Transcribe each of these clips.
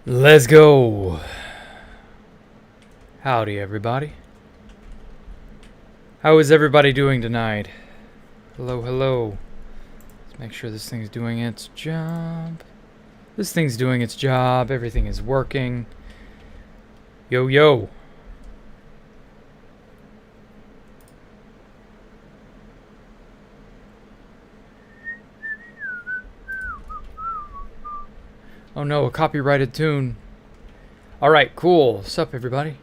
Let's go. Howdy, everybody. How is everybody doing tonight? Hello, hello. Let's make sure this thing's doing its job. This thing's doing its job. Everything is working. Yo, yo. Oh no, a copyrighted tune. Alright, cool. What's up, everybody?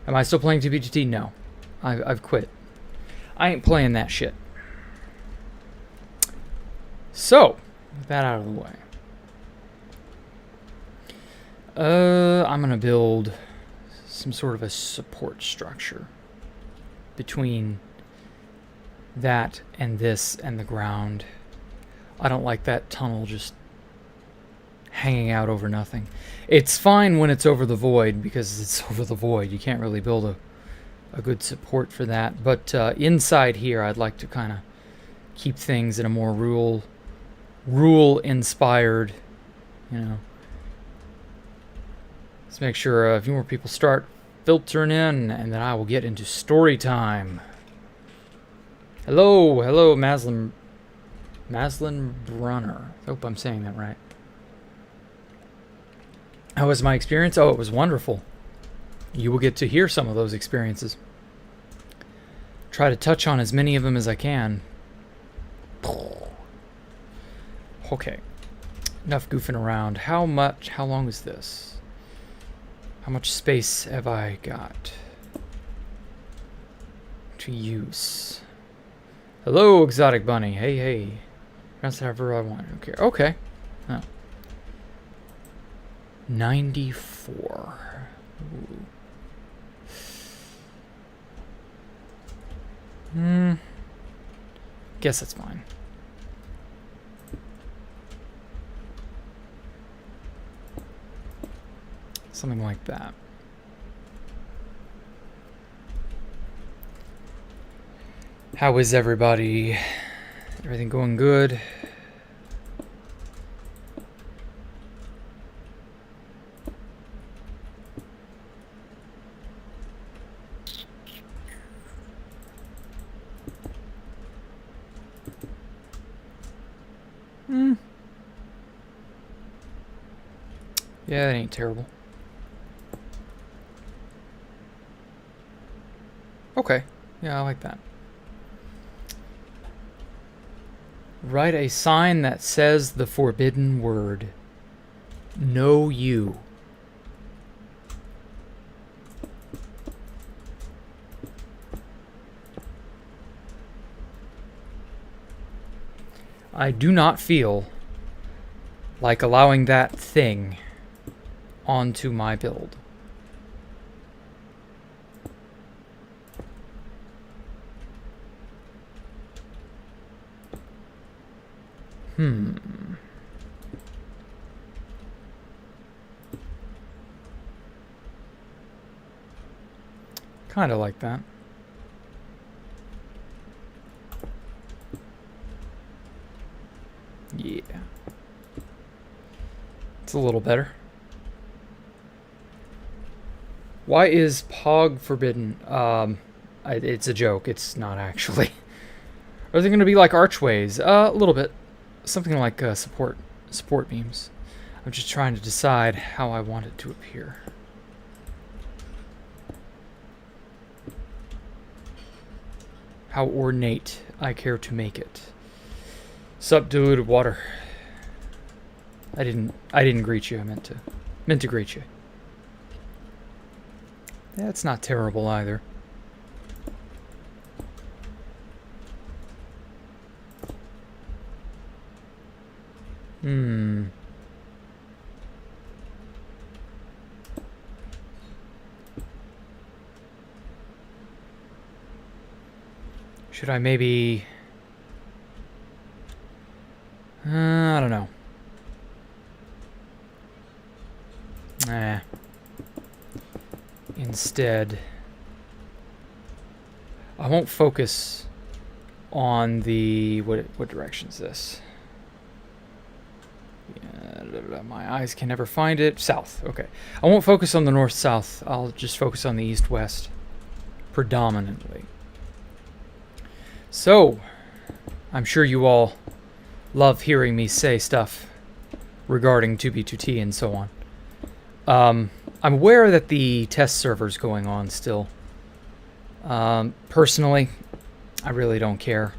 Am I still playing TBGT? No. I've quit. I ain't playing that shit. So, with that out of the way. I'm gonna build some sort of a support structure between that and this and the ground. I don't like that tunnel just hanging out over nothing. It's fine when it's over the void, because it's over the void. You can't really build a good support for that. But inside here, I'd like to kind of keep things in a more rule-inspired, you know. Let's make sure a few more people start filtering in, and then I will get into story time. Hello, hello, Maslin Brunner. I hope I'm saying that right. How was my experience? Oh, it was wonderful. You will get to hear some of those experiences. Try to touch on as many of them as I can. Okay. Enough goofing around. How long is this? How much space have I got to use? Hello, Exotic Bunny. Hey, hey. That's however I want. Okay. Okay. Oh. 94. Ooh. Guess that's fine. Something like that. How is everybody? Everything going good? Yeah, that ain't terrible. Okay. Yeah, I like that. Write a sign that says the forbidden word. Know you. I do not feel like allowing that thing onto my build. Kind of like that. Yeah. It's a little better. Why is Pog forbidden? It's a joke. It's not actually. Are they going to be like archways? A little bit. Something like support beams. I'm just trying to decide how I want it to appear. How ornate I care to make it. Sup, diluted water. I didn't greet you. I meant to greet you. That's not terrible either. Should I maybe... I don't know. Instead, I won't focus on the... What direction is this? My eyes can never find it. South. Okay. I won't focus on the north-south. I'll just focus on the east-west predominantly. So, I'm sure you all love hearing me say stuff regarding 2B2T and so on. I'm aware that the test server's going on still. Personally, I really don't care.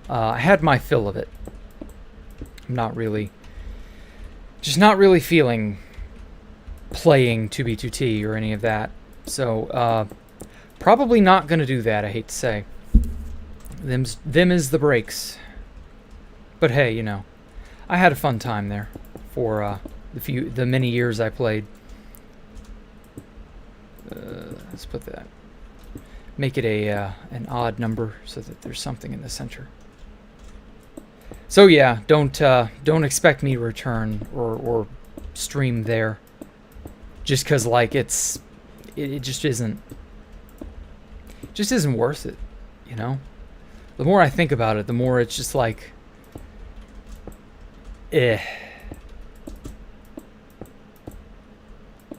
I had my fill of it. I'm not really feeling playing 2B2T or any of that. So, probably not going to do that, I hate to say. Them is the breaks. But hey, you know, I had a fun time there for the many years I played. Let's put that. Make it an odd number so that there's something in the center. So yeah, don't expect me to return or stream there. Just because like it just isn't worth it, you know. The more I think about it, the more it's just like, eh.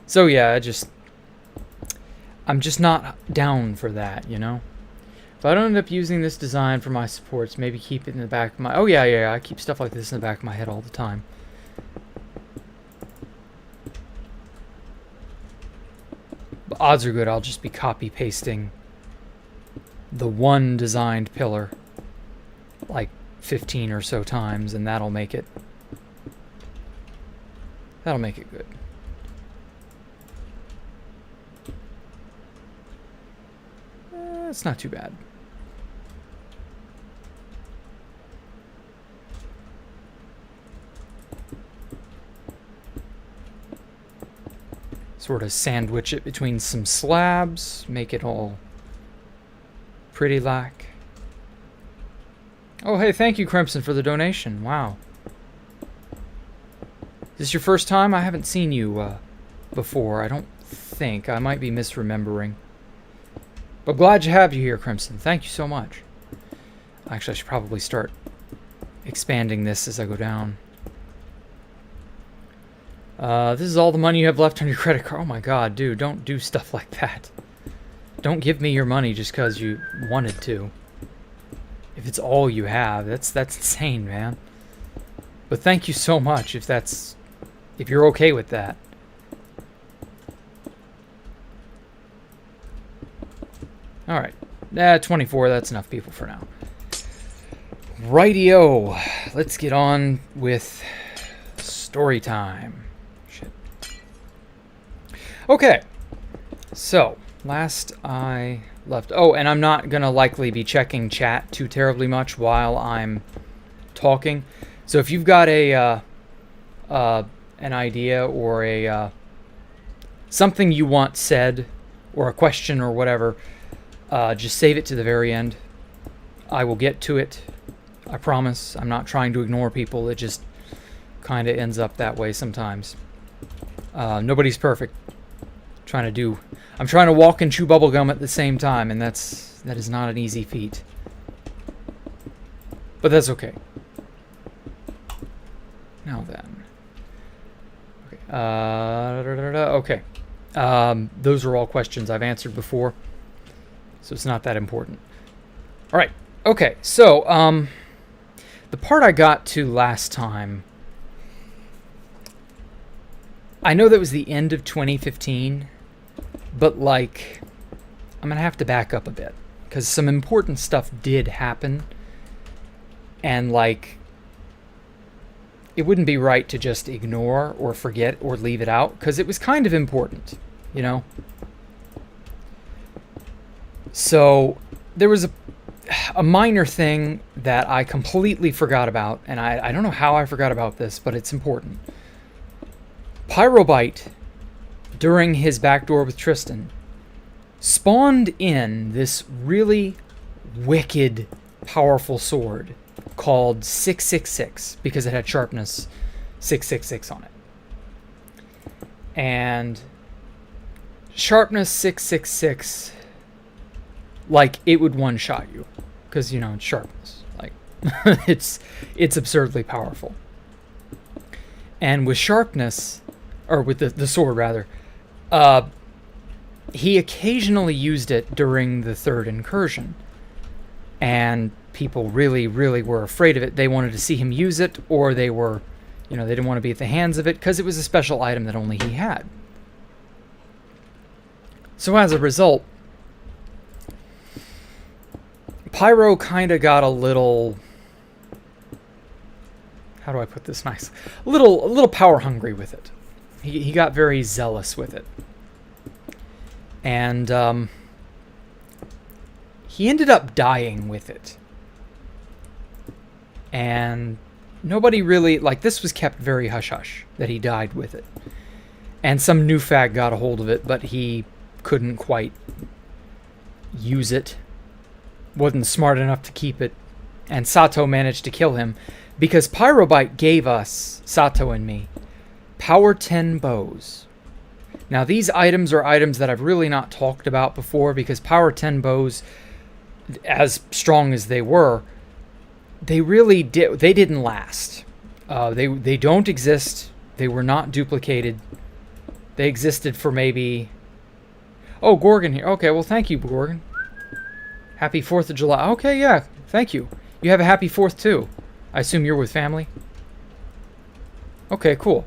So yeah, I'm just not down for that, you know? If I don't end up using this design for my supports, maybe keep it in the back of my... Oh yeah, I keep stuff like this in the back of my head all the time. But odds are good I'll just be copy-pasting the one designed pillar like 15 or so times, and that'll make it good. It's not too bad. Sort of sandwich it between some slabs, make it all pretty like. Oh, hey, thank you, Crimson, for the donation. Wow. Is this your first time? I haven't seen you before. I don't think. I might be misremembering. But glad to have you here, Crimson. Thank you so much. Actually, I should probably start expanding this as I go down. This is all the money you have left on your credit card. Oh my god, dude, don't do stuff like that. Don't give me your money just because you wanted to. If it's all you have, that's insane, man. But thank you so much if you're okay with that. Alright. 24, that's enough people for now. Rightio. Let's get on with story time. Shit. Okay. So, last I left... Oh, and I'm not going to likely be checking chat too terribly much while I'm talking. So if you've got an idea or a something you want said, or a question or whatever, just save it to the very end. I will get to it. I promise. I'm not trying to ignore people. It just kind of ends up that way sometimes. Nobody's perfect. I'm trying to walk and chew bubblegum at the same time, and that is not an easy feat. But that's okay. Now then. Okay. Okay. Those are all questions I've answered before, so it's not that important. All right. Okay. So, the part I got to last time, I know that was the end of 2015, but like, I'm gonna have to back up a bit because some important stuff did happen, and like, it wouldn't be right to just ignore or forget or leave it out because it was kind of important, you know? So there was a minor thing that I completely forgot about, and I don't know how I forgot about this, but it's important. Pyrobite, during his backdoor with Tristan, spawned in this really wicked, powerful sword called 666 because it had sharpness 666 on it. And sharpness 666, like, it would one-shot you because, you know, it's sharpness. Like, it's absurdly powerful. And with sharpness, or with the sword rather, he occasionally used it during the third incursion. And people really, really were afraid of it. They wanted to see him use it, or they were, they didn't want to be at the hands of it because it was a special item that only he had. So as a result, Pyro kind of got a little, how do I put this nice? A little power hungry with it. He got very zealous with it. And he ended up dying with it. And nobody really, this was kept very hush-hush, that he died with it. And some new fag got a hold of it, but he couldn't quite use it. Wasn't smart enough to keep it. And Sato managed to kill him, because Pyrobite gave us, Sato and me, Power 10 bows. Now these items are items that I've really not talked about before, because Power 10 bows, as strong as they were, they didn't last. They don't exist. They were not duplicated. They existed for maybe... Oh, Gorgon here. Okay, well thank you, Gorgon. Happy 4th of July. Okay, yeah, thank you. You have a happy 4th too. I assume you're with family? Okay, cool.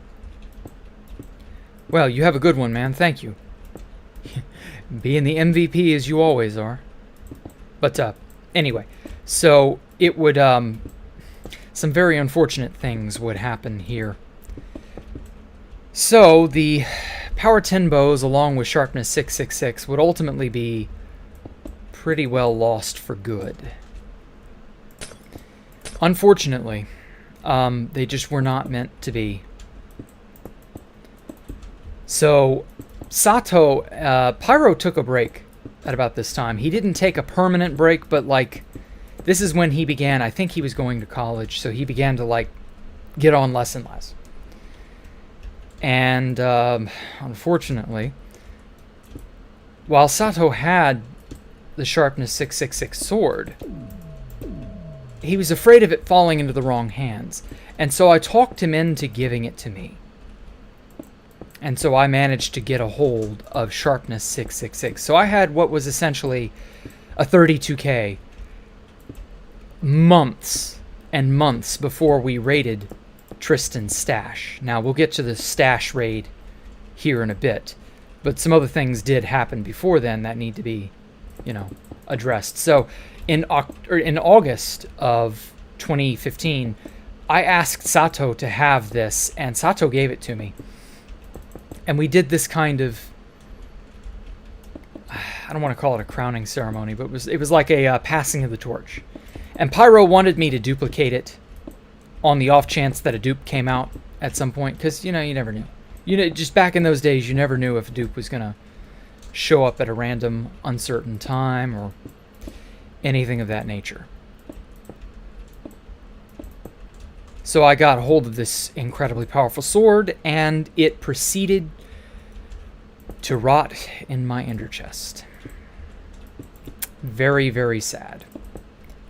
Well, you have a good one, man. Thank you. Being the MVP as you always are. But, anyway. So, it would, some very unfortunate things would happen here. So, the Power 10 bows, along with Sharpness 666, would ultimately be pretty well lost for good. Unfortunately, they just were not meant to be. So, Sato, Pyro took a break at about this time. He didn't take a permanent break, but, this is when he began, I think he was going to college, so he began to, get on less and less. And, unfortunately, while Sato had the Sharpness 666 sword, he was afraid of it falling into the wrong hands. And so I talked him into giving it to me. And so I managed to get a hold of Sharpness 666. So I had what was essentially a 32k months and months before we raided Tristan's stash. Now, we'll get to the stash raid here in a bit. But some other things did happen before then that need to be, addressed. So in August of 2015, I asked Sato to have this, and Sato gave it to me. And we did this kind of, I don't want to call it a crowning ceremony, but it was like a passing of the torch. And Pyro wanted me to duplicate it on the off chance that a dupe came out at some point, because, you never knew. Just back in those days, you never knew if a dupe was going to show up at a random, uncertain time, or anything of that nature. So I got a hold of this incredibly powerful sword, and it proceeded to rot in my ender chest. Very, very sad.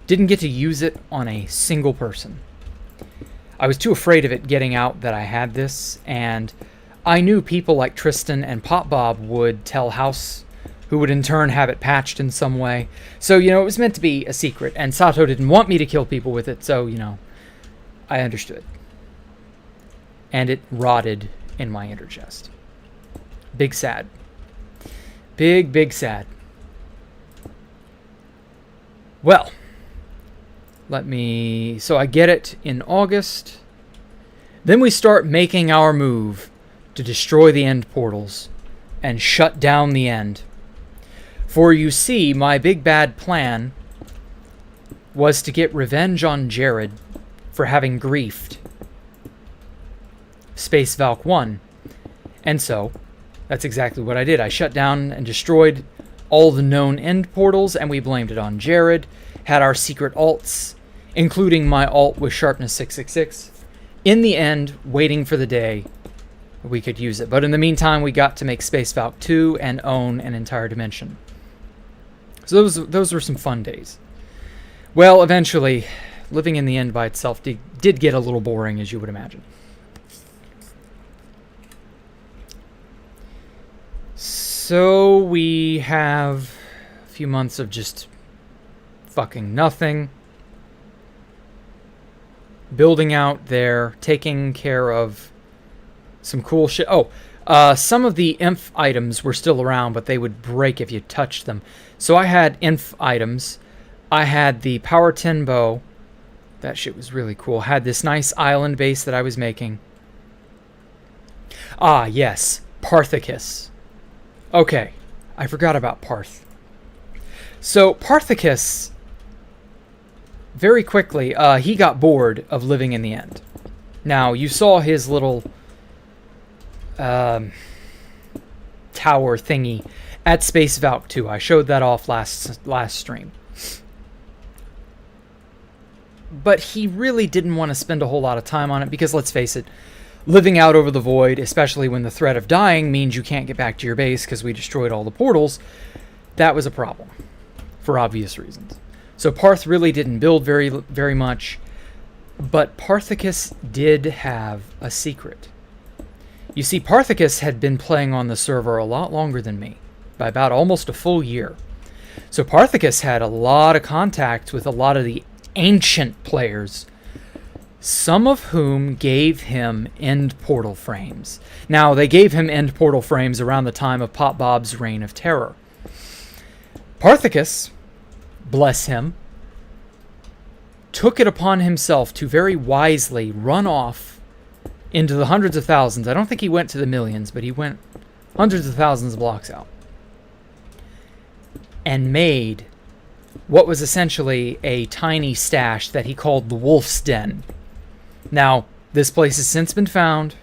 Didn't get to use it on a single person. I was too afraid of it getting out that I had this, and I knew people like Tristan and Pop Bob would tell House, who would in turn have it patched in some way. So, it was meant to be a secret, and Sato didn't want me to kill people with it, so, I understood. And it rotted in my ender chest. Big sad. Big, big sad. Well, so I get it in August. Then we start making our move to destroy the end portals and shut down the end. For you see, my big bad plan was to get revenge on Jared for having griefed Space Valk 1. And so, that's exactly what I did. I shut down and destroyed all the known end portals, and we blamed it on Jared. Had our secret alts, including my alt with Sharpness 666, in the end, waiting for the day we could use it. But in the meantime, we got to make Space Valk 2 and own an entire dimension. So those were some fun days. Well, eventually, living in the end by itself did get a little boring, as you would imagine. So we have a few months of just fucking nothing. Building out there, taking care of some cool shit. Oh, some of the inf items were still around, but they would break if you touched them. So I had inf items. I had the Power 10 bow. That shit was really cool. Had this nice island base that I was making. Ah, yes. Parthicus. Okay. I forgot about Parth. So, Parthicus, very quickly, he got bored of living in the end. Now, you saw his little tower thingy at Space Valk 2. I showed that off last stream. But he really didn't want to spend a whole lot of time on it because, let's face it, living out over the void, especially when the threat of dying means you can't get back to your base because we destroyed all the portals, that was a problem for obvious reasons. So Parth really didn't build very much, but Parthicus did have a secret. You see, Parthicus had been playing on the server a lot longer than me, by about almost a full year. So Parthicus had a lot of contact with a lot of the ancient players, some of whom gave him end portal frames. Now, they gave him end portal frames around the time of Pop Bob's reign of terror. Parthicus, bless him, took it upon himself to very wisely run off into the hundreds of thousands. I don't think he went to the millions, but he went hundreds of thousands of blocks out and made what was essentially a tiny stash that he called the Wolf's Den. Now, this place has since been found.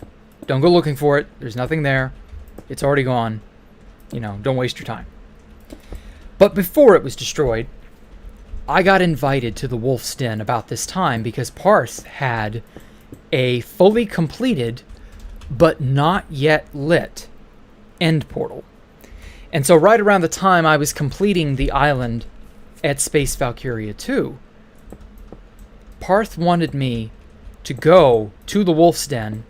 Don't go looking for it. There's nothing there. It's already gone. You know, don't waste your time. But before it was destroyed, I got invited to the Wolf's Den about this time because Parth had a fully completed but not yet lit end portal. And so right around the time I was completing the island at Space Valkyria 2, Parth wanted me to go to the Wolf's Den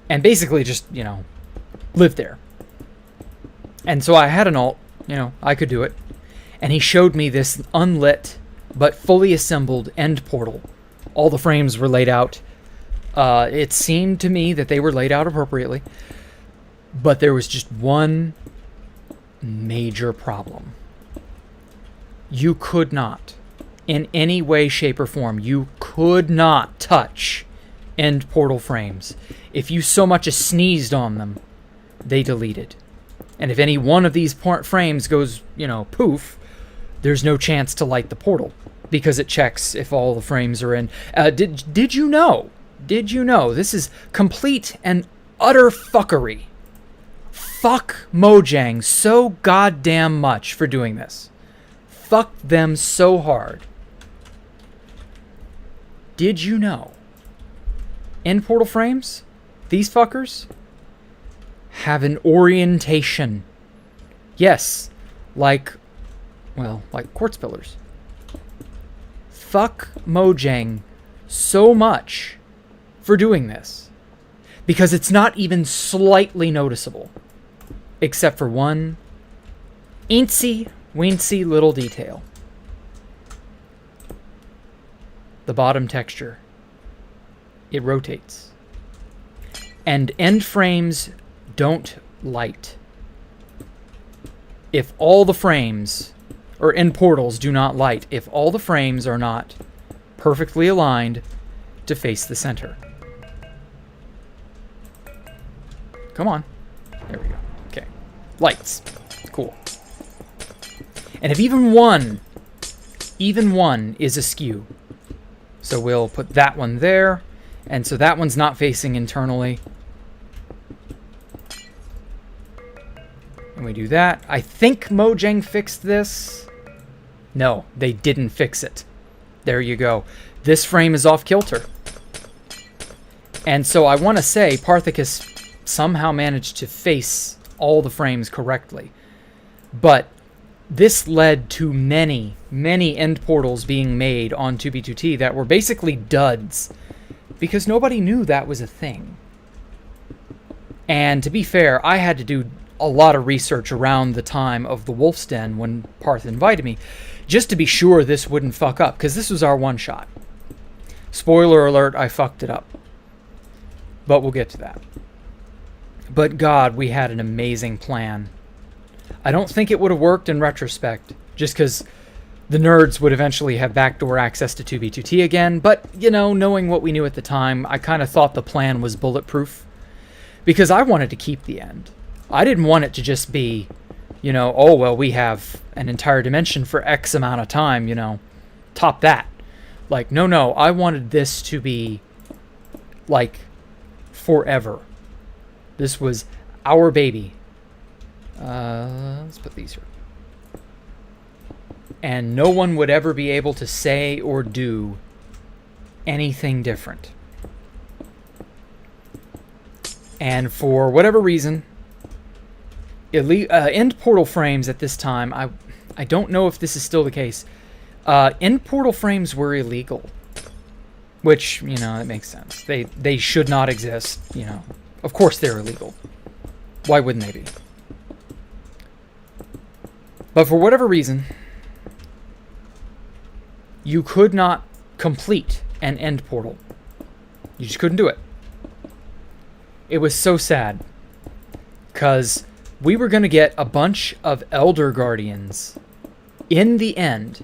and basically just, you know, live there. And so I had an alt, you know, I could do it. And he showed me this unlit but fully assembled end portal. All the frames were laid out. It seemed to me that they were laid out appropriately. But there was just one major problem. You could not, in any way, shape, or form, you could not touch end portal frames. If you so much as sneezed on them, they deleted. And if any one of these frames goes, you know, poof, there's no chance to light the portal because it checks if all the frames are in. Did you know? Did you know? This is complete and utter fuckery. Fuck Mojang so goddamn much for doing this. Fuck them so hard. Did you know? End portal frames, these fuckers, have an orientation. Yes, like quartz pillars. Fuck Mojang so much for doing this. Because it's not even slightly noticeable. Except for one weensy little detail. The bottom texture. It rotates. And end frames don't light. If all the frames, or end portals do not light, if all the frames are not perfectly aligned to face the center. Come on. There we go. Okay. Lights. Cool. And if even one is askew. So we'll put that one there. And so that one's not facing internally. And we do that. I think Mojang fixed this. No, they didn't fix it. There you go. This frame is off kilter. And so I want to say Parthicus somehow managed to face all the frames correctly. But this led to many end portals being made on 2B2T that were basically duds because nobody knew that was a thing. And to be fair, I had to do a lot of research around the time of the Wolf's Den when Parth invited me, just to be sure this wouldn't fuck up, because this was our one shot. Spoiler alert, I fucked it up. But we'll get to that. But God, we had an amazing plan. I don't think it would have worked in retrospect, just because the nerds would eventually have backdoor access to 2B2T again, but, you know, knowing what we knew at the time, I kind of thought the plan was bulletproof, because I wanted to keep the end. I didn't want it to just be, you know, oh, well, we have an entire dimension for X amount of time, you know, top that. Like, no, I wanted this to be, like, forever. This was our baby. Let's put these here. And no one would ever be able to say or do anything different. And for whatever reason, end portal frames at this time, I don't know if this is still the case, end portal frames were illegal. Which, you know, that makes sense. They should not exist, you know. Of course they're illegal. Why wouldn't they be? But for whatever reason, you could not complete an end portal. You just couldn't do it. It was so sad, because we were going to get a bunch of Elder Guardians in the end.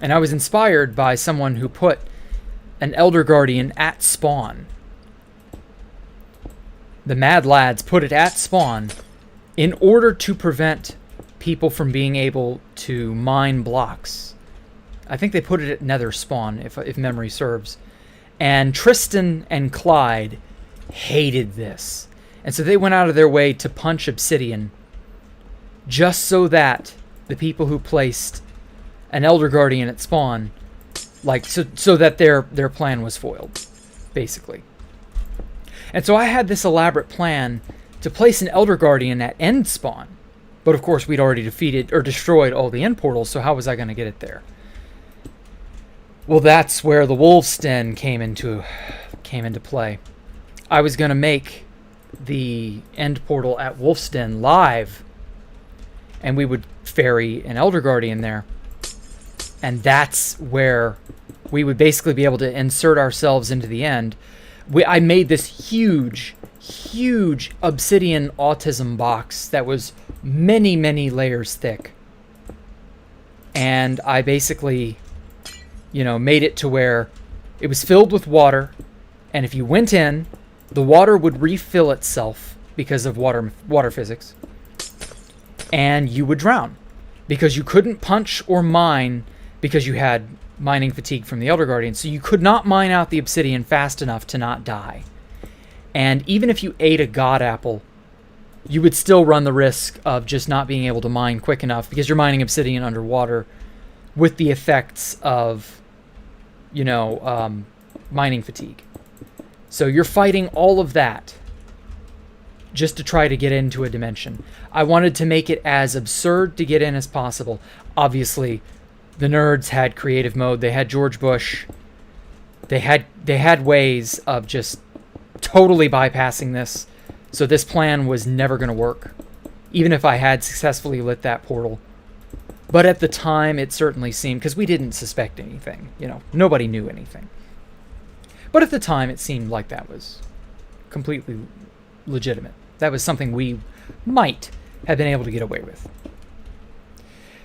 And I was inspired by someone who put an Elder Guardian at spawn. The Mad Lads put it at spawn in order to prevent people from being able to mine blocks. I think they put it at Nether spawn, if memory serves. And Tristan and Clyde hated this. And so they went out of their way to punch obsidian just so that the people who placed an Elder Guardian at spawn, like, so that their plan was foiled, basically. And so I had this elaborate plan to place an Elder Guardian at end spawn. But of course we'd already defeated or destroyed all the end portals, so how was I going to get it there? Well, that's where the Wolf's Den came into play. I was going to make the end portal at Wolf's Den live, and we would ferry an Elder Guardian there. And that's where we would basically be able to insert ourselves into the end. I made this huge obsidian autism box that was many, many layers thick. And I basically, you know, made it to where it was filled with water. And if you went in, the water would refill itself because of water physics. And you would drown because you couldn't punch or mine because you had mining fatigue from the Elder Guardian. So you could not mine out the obsidian fast enough to not die. And even if you ate a god apple, you would still run the risk of just not being able to mine quick enough because you're mining obsidian underwater with the effects of, you know, mining fatigue. So you're fighting all of that just to try to get into a dimension. I wanted to make it as absurd to get in as possible. Obviously, the nerds had creative mode. They had George Bush. They had ways of just totally bypassing this. So this plan was never going to work, even if I had successfully lit that portal. But at the time, it certainly seemed, because we didn't suspect anything. You know, nobody knew anything. But at the time, it seemed like that was completely legitimate. That was something we might have been able to get away with.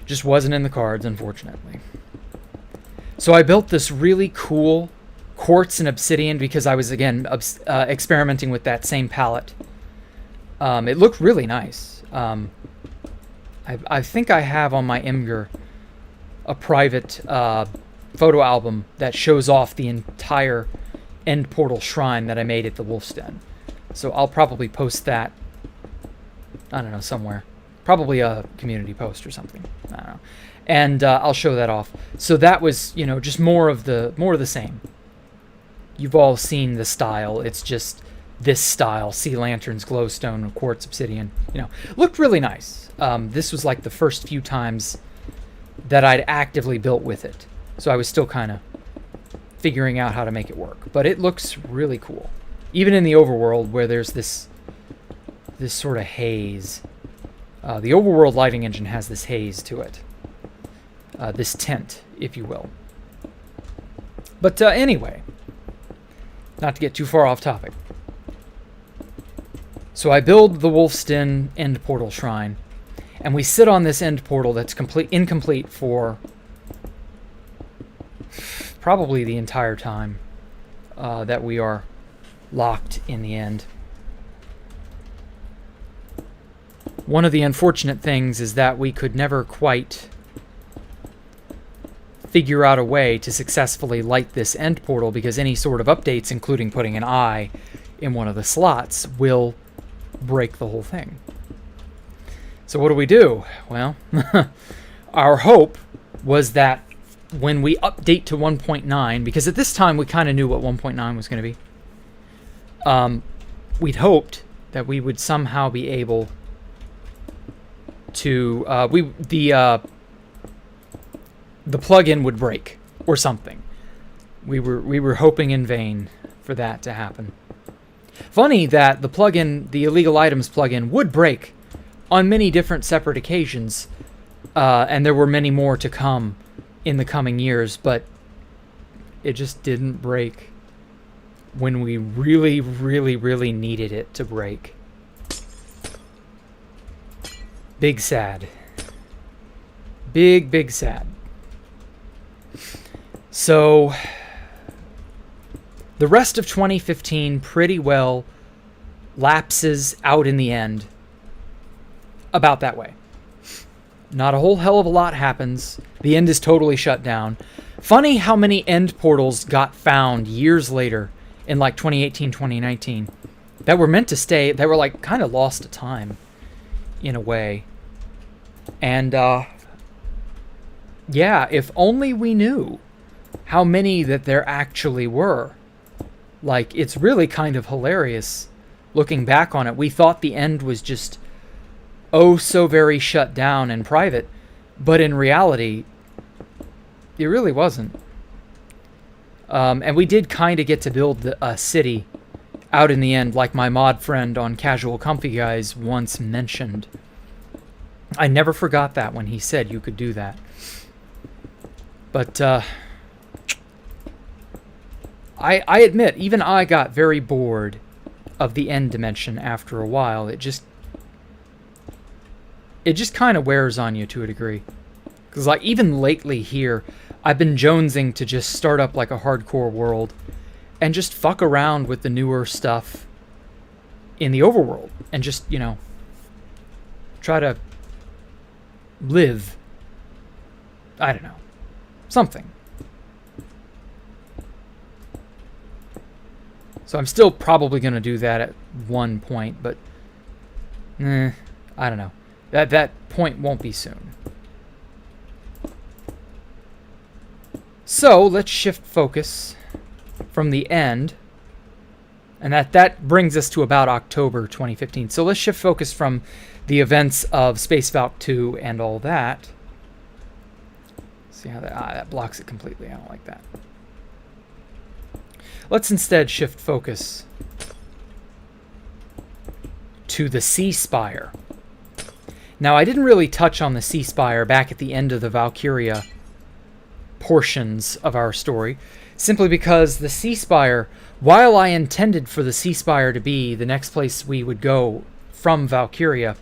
Just wasn't in the cards, unfortunately. So I built this really cool quartz and obsidian because I was, again, experimenting with that same palette. It looked really nice. I think I have on my Imgur a private photo album that shows off the entire end portal shrine that I made at the Wolf's Den. So I'll probably post that, I don't know, somewhere. Probably a community post or something. I don't know. And I'll show that off. So that was, you know, just more of the same. You've all seen the style. It's just this style: sea lanterns, glowstone, quartz, obsidian. You know, looked really nice. This was like the first few times that I'd actively built with it, so I was still kind of figuring out how to make it work. But it looks really cool, even in the overworld where there's this this sort of haze. The overworld lighting engine has this haze to it. This tint, if you will. But anyway, not to get too far off topic. So I build the Wolfston end portal shrine, and we sit on this end portal that's incomplete for probably the entire time that we are locked in the end. One of the unfortunate things is that we could never quite figure out a way to successfully light this end portal, because any sort of updates, including putting an eye in one of the slots, will break the whole thing. So what do? Well, our hope was that when we update to 1.9, because at this time we kind of knew what 1.9 was going to be, we'd hoped that we would somehow be able to the plugin would break or something. We were hoping in vain for that to happen. Funny that the plugin, the illegal items plugin, would break on many different separate occasions, and there were many more to come in the coming years, but it just didn't break when we really, really, really needed it to break. Big sad. Big sad. So, the rest of 2015 pretty well lapses out in the end about that way. Not a whole hell of a lot happens. The end is totally shut down. Funny how many end portals got found years later in like 2018, 2019 that were meant to stay, that were like kind of lost to time in a way. And yeah, if only we knew how many that there actually were. Like, it's really kind of hilarious looking back on it. We thought the end was just oh so very shut down and private, but in reality it really wasn't. And we did kind of get to build a city out in the end, like my mod friend on Casual Comfy Guys once mentioned. I never forgot that when he said you could do that. But I admit, even I got very bored of the end dimension after a while. It just kind of wears on you to a degree. Because like even lately here, I've been jonesing to just start up like a hardcore world and just fuck around with the newer stuff in the overworld and just, you know, try to live. I don't know. Something. So I'm still probably going to do that at one point, but I don't know. That point won't be soon. So let's shift focus from the end, and that brings us to about October 2015. So let's shift focus from the events of Space Valk 2 and all that. See how that blocks it completely. I don't like that. Let's instead shift focus to the Sea Spire. Now, I didn't really touch on the Sea Spire back at the end of the Valkyria portions of our story, simply because the Sea Spire, while I intended for the Sea Spire to be the next place we would go from Valkyria,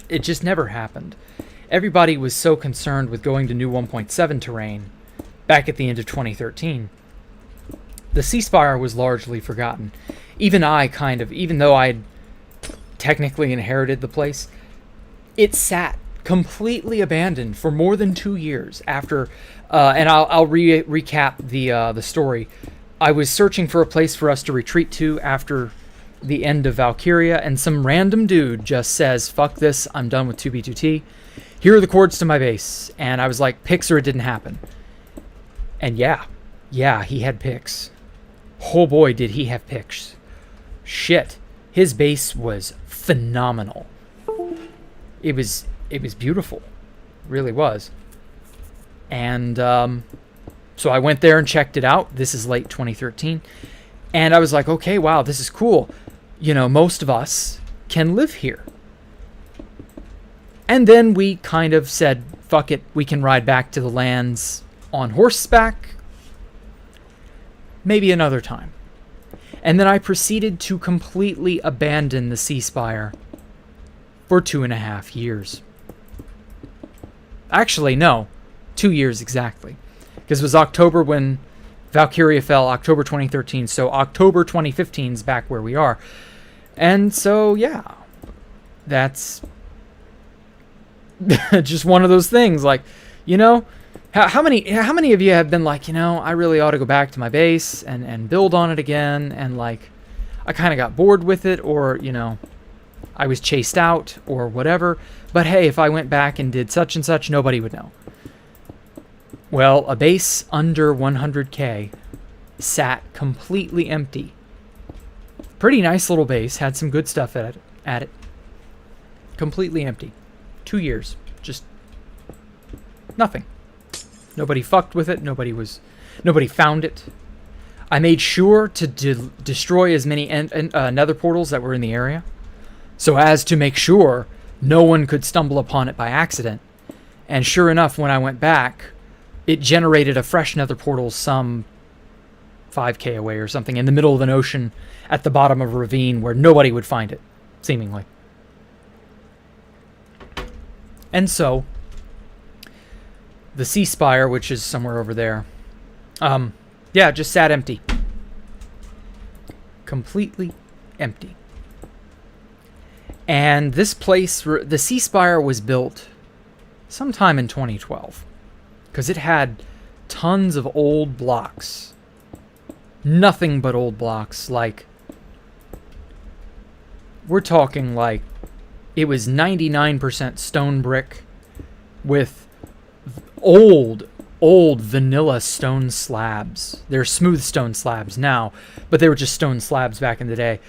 it just never happened. Everybody was so concerned with going to new 1.7 terrain back at the end of 2013. The Sea Spire was largely forgotten. Even I kind of, even though I had technically inherited the place, it sat completely abandoned for more than 2 years after, and I'll recap the story. I was searching for a place for us to retreat to after the end of Valkyria, and some random dude just says, fuck this, I'm done with 2B2T. Here are the coords to my base. And I was like, picks or it didn't happen. And yeah, he had picks. Oh boy, did he have picks. Shit, his base was phenomenal. It was beautiful. It really was. And so I went there and checked it out. This is late 2013. And I was like, okay, wow, this is cool. You know, most of us can live here. And then we kind of said, fuck it, we can ride back to the lands on horseback. Maybe another time. And then I proceeded to completely abandon the Sea Spire for 2.5 years. Actually, no. 2 years exactly. Because it was October when Valkyria fell, October 2013. So October 2015 is back where we are. And so, yeah. That's just one of those things. Like, you know, how many of you have been like, you know, I really ought to go back to my base and build on it again, and like I kind of got bored with it, or, you know, I was chased out or whatever, but hey, if I went back and did such and such, nobody would know. Well, a base under 100k sat completely empty. Pretty nice little base, had some good stuff at it. Completely empty. 2 years. Just nothing. Nobody fucked with it. Nobody found it. I made sure to destroy as many nether portals that were in the area, so as to make sure no one could stumble upon it by accident. And sure enough, when I went back, it generated a fresh nether portal some 5k away or something, in the middle of an ocean at the bottom of a ravine where nobody would find it, seemingly. And so, the Sea Spire, which is somewhere over there, yeah, just sat empty. Completely empty. And this place, the Sea Spire, was built sometime in 2012. Because it had tons of old blocks. Nothing but old blocks. Like, we're talking like, it was 99% stone brick with old vanilla stone slabs. They're smooth stone slabs now, but they were just stone slabs back in the day.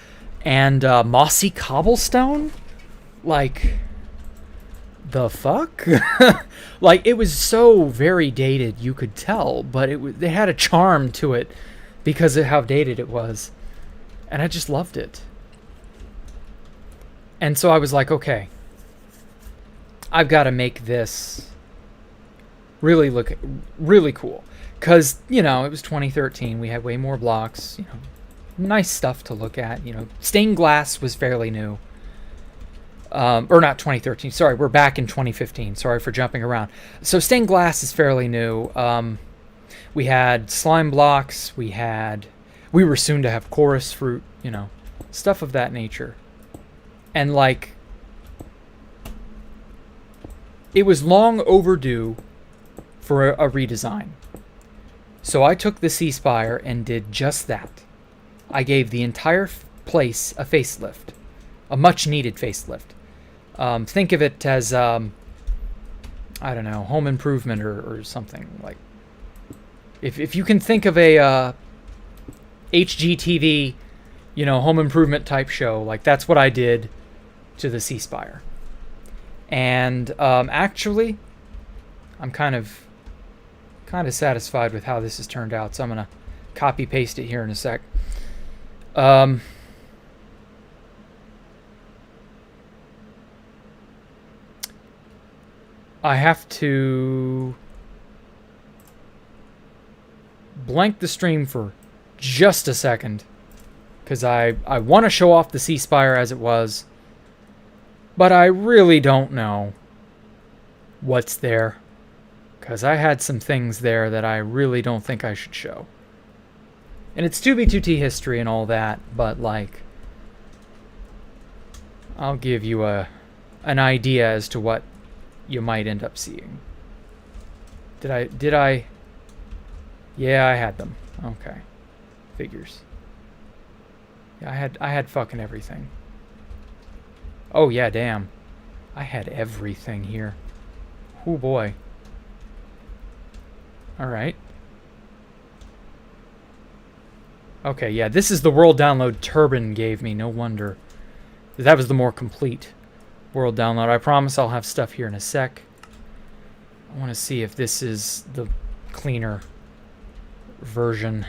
And mossy cobblestone? Like, the fuck? Like, it was so very dated, you could tell, but it had a charm to it because of how dated it was. And I just loved it. And so I was like, okay, I've got to make this really look really cool. Because, you know, it was 2013. We had way more blocks. You know, nice stuff to look at. You know, stained glass was fairly new. Or not 2013. Sorry, we're back in 2015. Sorry for jumping around. So stained glass is fairly new. We had slime blocks. We were soon to have chorus fruit. You know, stuff of that nature. And like, it was long overdue for a redesign. So I took the Sea Spire and did just that. I gave the entire place a facelift, a much needed facelift. Think of it as, I don't know, home improvement or something. Like, if you can think of a HGTV, you know, home improvement type show, like that's what I did to the Sea Spire. And actually, I'm kind of satisfied with how this has turned out, so I'm gonna copy paste it here in a sec. I have to blank the stream for just a second, because I want to show off the Sea Spire as it was, but I really don't know what's there, because I had some things there that I really don't think I should show. And it's 2B2T history and all that, but like, I'll give you an idea as to what you might end up seeing. Did I? Yeah, I had them. Okay. Figures. Yeah, I had fucking everything. Oh yeah, damn. I had everything here. Oh boy. Alright. Okay, yeah, this is the world download Turbine gave me, no wonder. That was the more complete world download. I promise I'll have stuff here in a sec. I want to see if this is the cleaner version.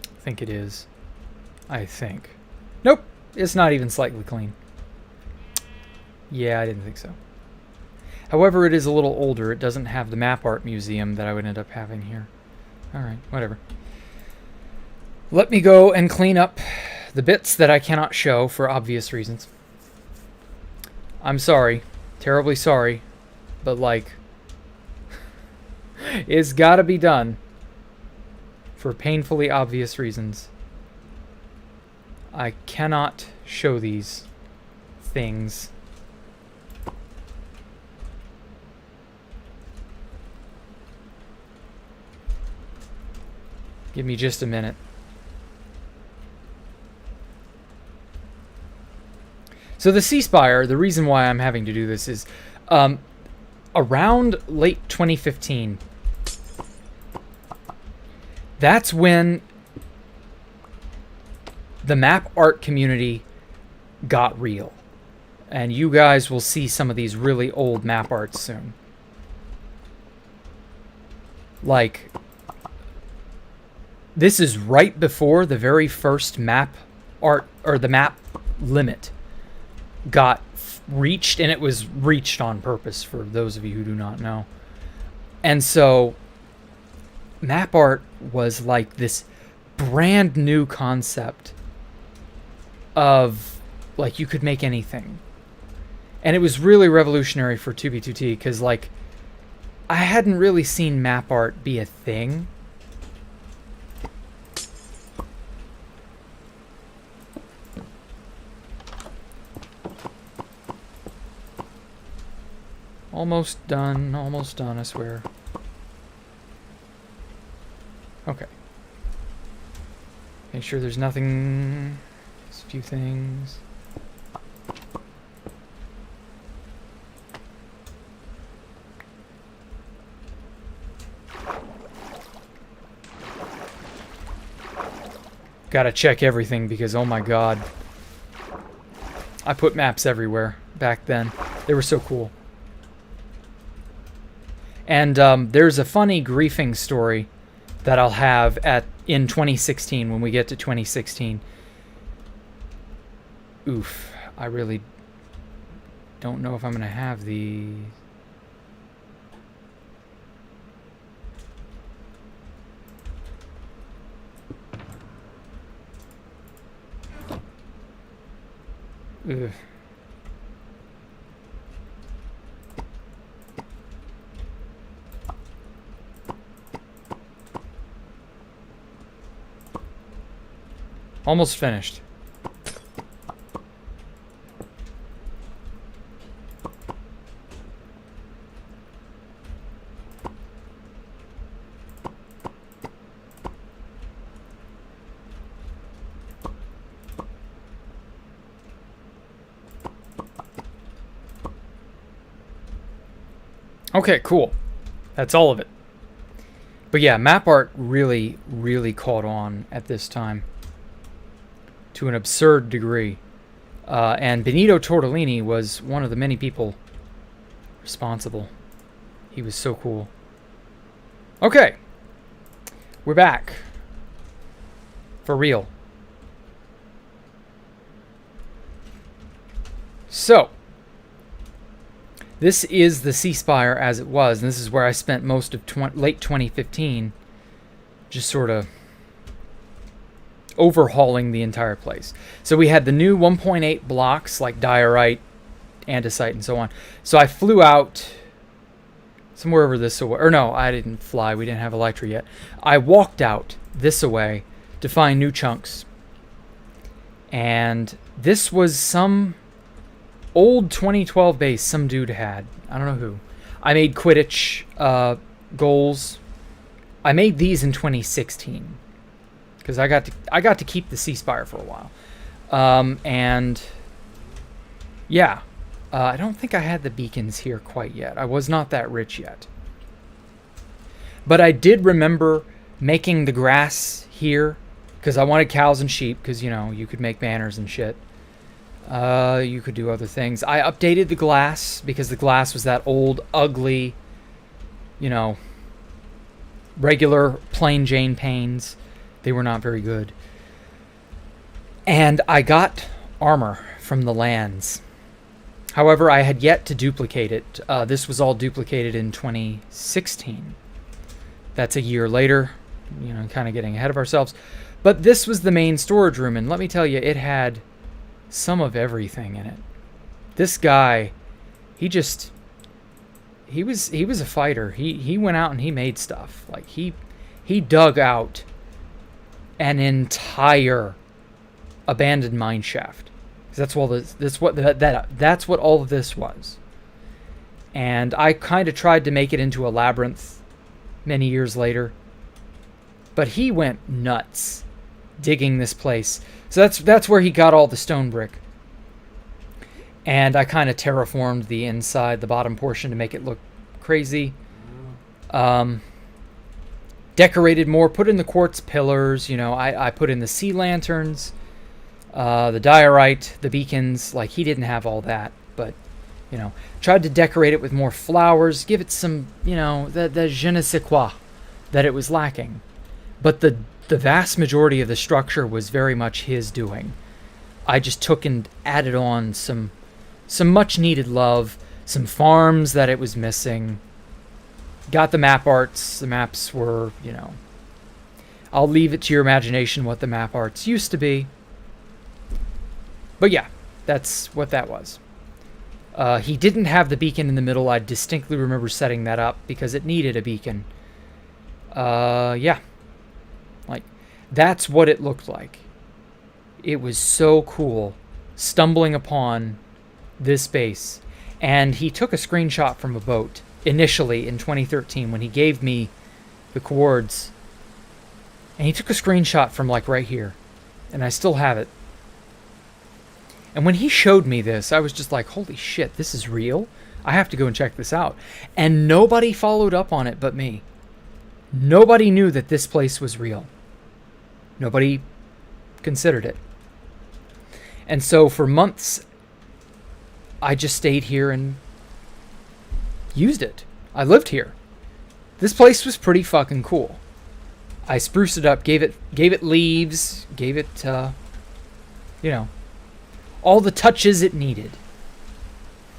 I think it is. I think. Nope, it's not even slightly clean. Yeah, I didn't think so. However, it is a little older. It doesn't have the map art museum that I would end up having here. Alright, whatever. Let me go and clean up the bits that I cannot show for obvious reasons. I'm sorry. Terribly sorry. But, like, it's gotta be done for painfully obvious reasons. I cannot show these things. Give me just a minute. So the Sea Spire, the reason why I'm having to do this is around late 2015. That's when the map art community got real. And you guys will see some of these really old map arts soon. Like, this is right before the very first map art, or the map limit, got reached, and it was reached on purpose for those of you who do not know. And so map art was like this brand new concept of, like, you could make anything. And it was really revolutionary for 2B2T because, like, I hadn't really seen map art be a thing. Almost done, I swear. Okay. Make sure there's nothing, just a few things. Gotta check everything because, oh my god. I put maps everywhere back then. They were so cool. And there's a funny griefing story that I'll have in 2016 when we get to 2016. Oof. I really don't know if I'm going to have the... Ugh. Almost finished. Okay, cool. That's all of it. But yeah, map art really, really caught on at this time to an absurd degree. And Benito Tortellini was one of the many people responsible. He was so cool. Okay. We're back. For real. So, this is the Sea Spire as it was, and this is where I spent most of late 2015 just sort of overhauling the entire place. So we had the new 1.8 blocks like diorite, andesite, and so on. So I flew out somewhere over this away. Or no, I didn't fly. We didn't have Electra yet. I walked out this away to find new chunks. And this was some old 2012 base some dude had. I don't know who. I made Quidditch goals. I made these in 2016 because I got to keep the Sea Spire for a while. And yeah, I don't think I had the beacons here quite yet. I was not that rich yet. But I did remember making the grass here because I wanted cows and sheep because, you know, you could make banners and shit. You could do other things. I updated the glass because the glass was that old, ugly, you know, regular plain Jane panes. They were not very good. And I got armor from the lands. However, I had yet to duplicate it. This was all duplicated in 2016. That's a year later, kind of getting ahead of ourselves. But this was the main storage room, and let me tell you, it had some of everything in it. This guy, he was a fighter. He went out and he made stuff. Like he dug out an entire abandoned mine shaft. That's what all of this was. And I kind of tried to make it into a labyrinth many years later. But he went nuts digging this place. So that's where he got all the stone brick. And I kind of terraformed the inside, the bottom portion, to make it look crazy. Decorated more, put in the quartz pillars, I put in the sea lanterns, the diorite, the beacons. Like, he didn't have all that, but, tried to decorate it with more flowers, give it some, the je ne sais quoi that it was lacking. But the vast majority of the structure was very much his doing. I just took and added on some much needed love, some farms that it was missing. Got the map arts. The maps were, I'll leave it to your imagination what the map arts used to be. But yeah, that's what that was. He didn't have the beacon in the middle. I distinctly remember setting that up because it needed a beacon. Yeah. Like, that's what it looked like. It was so cool stumbling upon this base. And he took a screenshot from a boat initially in 2013 when he gave me the coords. And he took a screenshot from like right here. And I still have it. And when he showed me this, I was just like, holy shit, this is real? I have to go and check this out. And nobody followed up on it but me. Nobody knew that this place was real. Nobody considered it. And so for months, I just stayed here and used it. I lived here. This place was pretty fucking cool. I spruced it up, gave it leaves, gave it, all the touches it needed.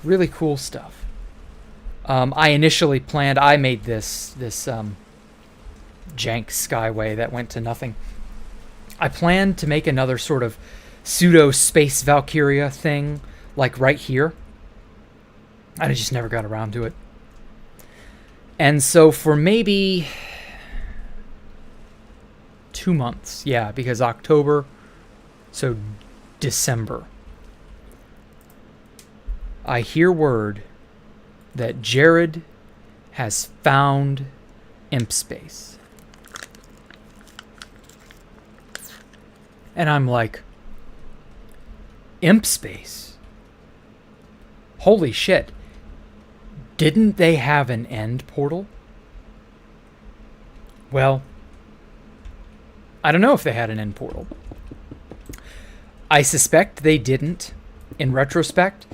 Really cool stuff. I initially planned, I made this jank skyway that went to nothing. I planned to make another sort of pseudo space Valkyria thing, like right here. I just never got around to it. And so for maybe 2 months, yeah, because October, so December, I hear word that Jared has found Imp Space. And I'm like, Imp Space? Holy shit. Didn't they have an end portal? Well, I don't know if they had an end portal. I suspect they didn't, in retrospect.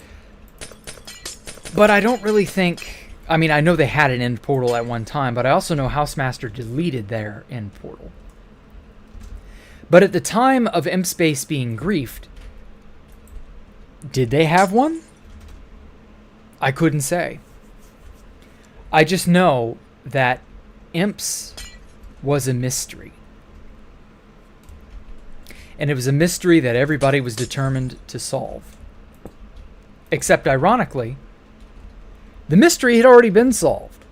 But I don't really think... I mean, I know they had an end portal at one time, but I also know Housemaster deleted their end portal. But at the time of Imp Space being griefed, did they have one? I couldn't say. I just know that Imps was a mystery. And it was a mystery that everybody was determined to solve. Except, ironically, the mystery had already been solved.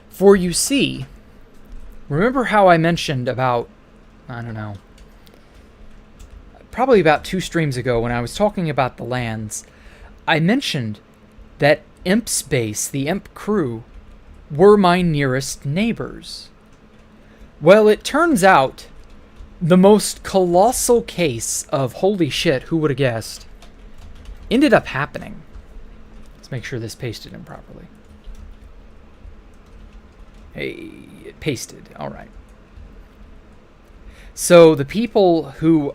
For you see, remember how I mentioned about, I don't know, probably about 2 streams ago when I was talking about the lands, I mentioned that Imp's base, the Imp crew, were my nearest neighbors. Well, it turns out the most colossal case of holy shit, who would have guessed, ended up happening. Let's make sure this pasted in properly. Hey, it pasted. All right. So the people who,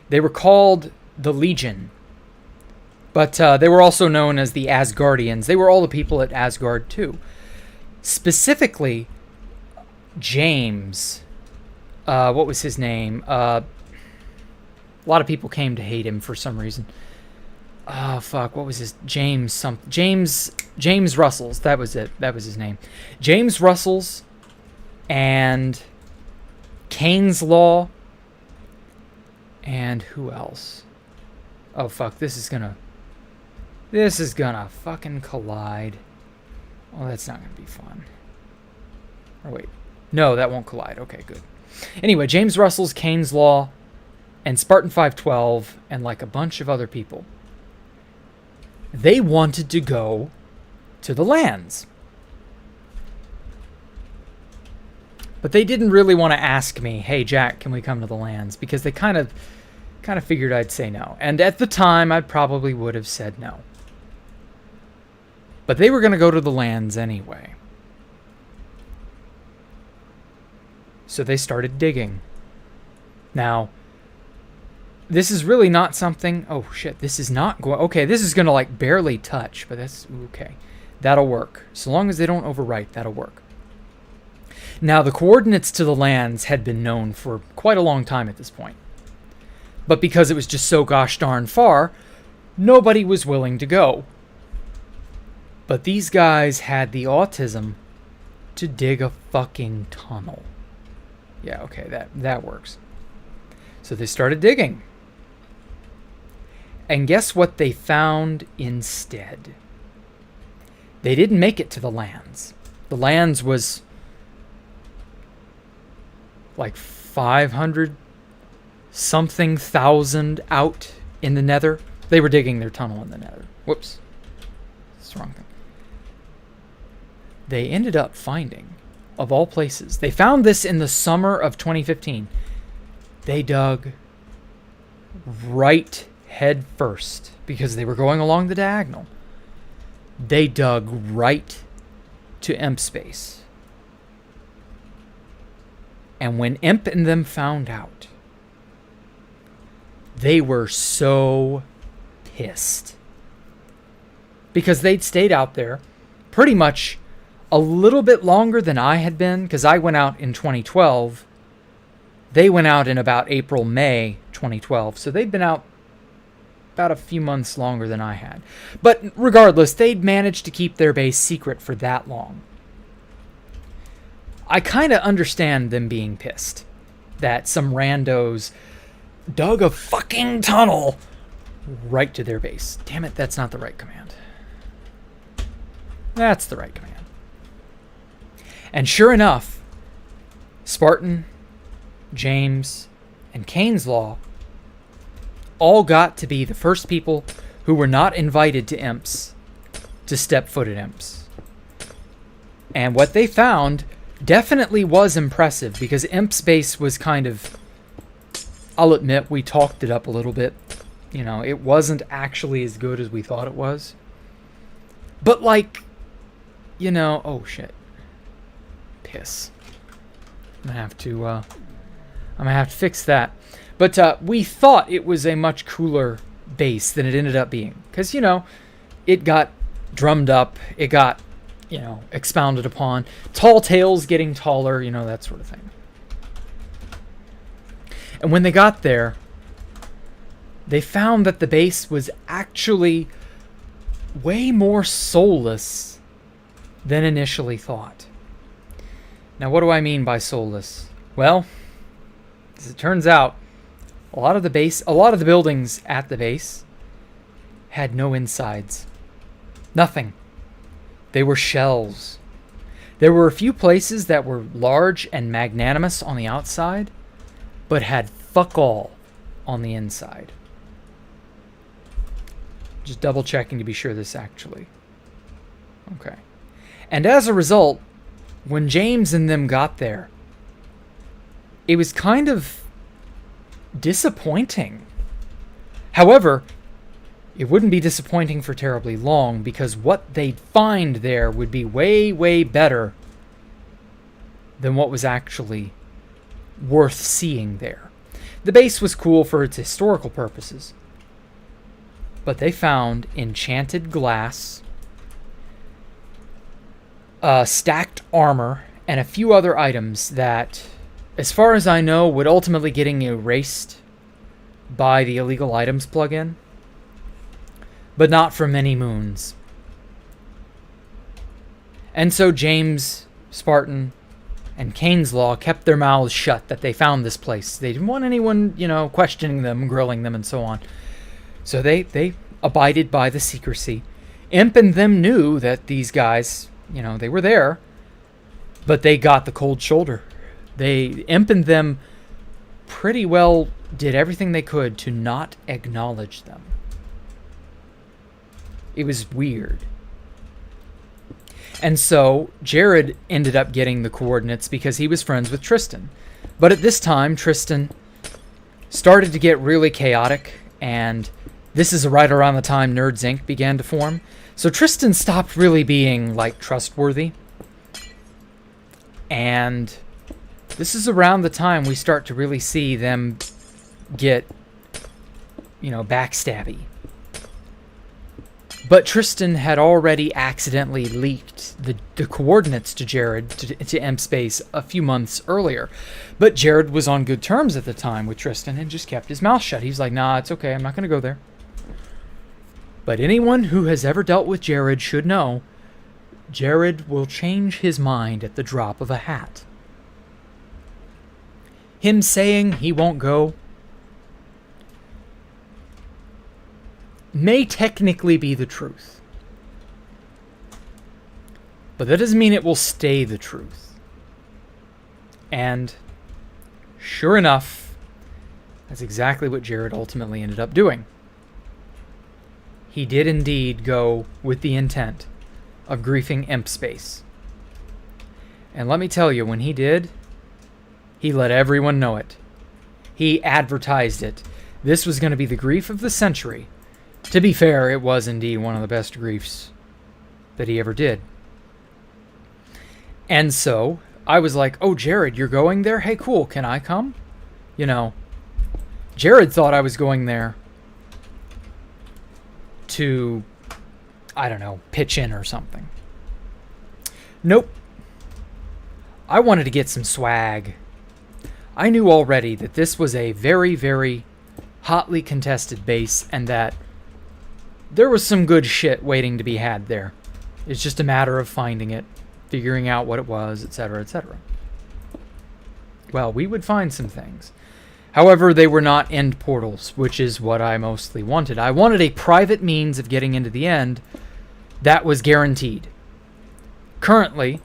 they were called the Legion, but they were also known as the Asgardians. They were all the people at Asgard too. Specifically, James, what was his name? A lot of people came to hate him for some reason. Oh, fuck. What was his... James Russell's. That was it. That was his name. James Russell's and Keynes Law. And who else? Oh, fuck. This is gonna fucking collide. Oh, that's not gonna be fun. Or wait. No, that won't collide. Okay, good. Anyway, James Russell's Keynes Law and Spartan 512 and like a bunch of other people. They wanted to go to the lands. But they didn't really want to ask me, hey, Jack, can we come to the lands? Because they kind of figured I'd say no. And at the time, I probably would have said no. But they were going to go to the lands anyway. So they started digging. Now, this is really not something... Oh, shit. This is not going... Okay, this is going to, like, barely touch. But that's... Okay. That'll work. So long as they don't overwrite, that'll work. Now, the coordinates to the lands had been known for quite a long time at this point. But because it was just so gosh darn far, nobody was willing to go. But these guys had the autism to dig a fucking tunnel. Yeah, okay, that works. So they started digging. And guess what they found instead? They didn't make it to the lands. The lands was like 500 something thousand out in the nether. They were digging their tunnel in the nether. Whoops. That's the wrong thing. They ended up finding, of all places, they found this in the summer of 2015. They dug right head first because they were going along the diagonal. They dug right to Imp space. And when Imp and them found out, they were so pissed. Because they'd stayed out there pretty much a little bit longer than I had been, because I went out in 2012. They went out in about April, May 2012. So they'd been out about a few months longer than I had. But regardless, they'd managed to keep their base secret for that long. I kind of understand them being pissed that some randos dug a fucking tunnel right to their base. Damn it, that's not the right command. That's the right command. And sure enough, Spartan, James, and Keynes Law all got to be the first people who were not invited to Imps to step foot at Imps. And what they found definitely was impressive, because Imp's base was kind of... I'll admit, we talked it up a little bit. You know, it wasn't actually as good as we thought it was. But, like, you know... Oh, shit. Piss. I'm gonna have to fix that. But we thought it was a much cooler base than it ended up being. Because, you know, it got drummed up. It got, you know, expounded upon. Tall tales getting taller, you know, that sort of thing. And when they got there, they found that the base was actually way more soulless than initially thought. Now, what do I mean by soulless? Well, as it turns out, a lot of the buildings at the base had no insides. Nothing. They were shells. There were a few places that were large and magnanimous on the outside, but had fuck all on the inside. Just double checking to be sure this actually. Okay. And as a result, when James and them got there, it was kind of disappointing. However, it wouldn't be disappointing for terribly long, because what they'd find there would be way, way better than what was actually worth seeing there. The base was cool for its historical purposes, but they found enchanted glass, stacked armor, and a few other items that, as far as I know, would ultimately getting erased by the illegal items plugin, but not for many moons. And so James, Spartan, and Kane's Law kept their mouths shut that they found this place. They didn't want anyone, questioning them, grilling them, and so on. So they abided by the secrecy. Imp and them knew that these guys, they were there, but they got the cold shoulder. Imp and them pretty well did everything they could to not acknowledge them. It was weird. And so Jared ended up getting the coordinates because he was friends with Tristan. But at this time, Tristan started to get really chaotic, and this is right around the time Nerds Inc. began to form. So Tristan stopped really being, trustworthy. And this is around the time we start to really see them get, backstabby. But Tristan had already accidentally leaked the coordinates to Jared, to M-Space, a few months earlier. But Jared was on good terms at the time with Tristan and just kept his mouth shut. He's like, nah, it's okay, I'm not going to go there. But anyone who has ever dealt with Jared should know, Jared will change his mind at the drop of a hat. Him saying he won't go may technically be the truth. But that doesn't mean it will stay the truth. And sure enough, that's exactly what Jared ultimately ended up doing. He did indeed go with the intent of griefing M-Space. And let me tell you, when he did, he let everyone know it. He advertised it. This was going to be the grief of the century. To be fair, it was indeed one of the best griefs that he ever did. And so, I was like, oh, Jared, you're going there? Hey, cool, can I come? Jared thought I was going there to, I don't know, pitch in or something. Nope. I wanted to get some swag. I knew already that this was a very, very hotly contested base and that there was some good shit waiting to be had there. It's just a matter of finding it, figuring out what it was, etc., etc. Well, we would find some things. However, they were not end portals, which is what I mostly wanted. I wanted a private means of getting into the end that was guaranteed. Currently,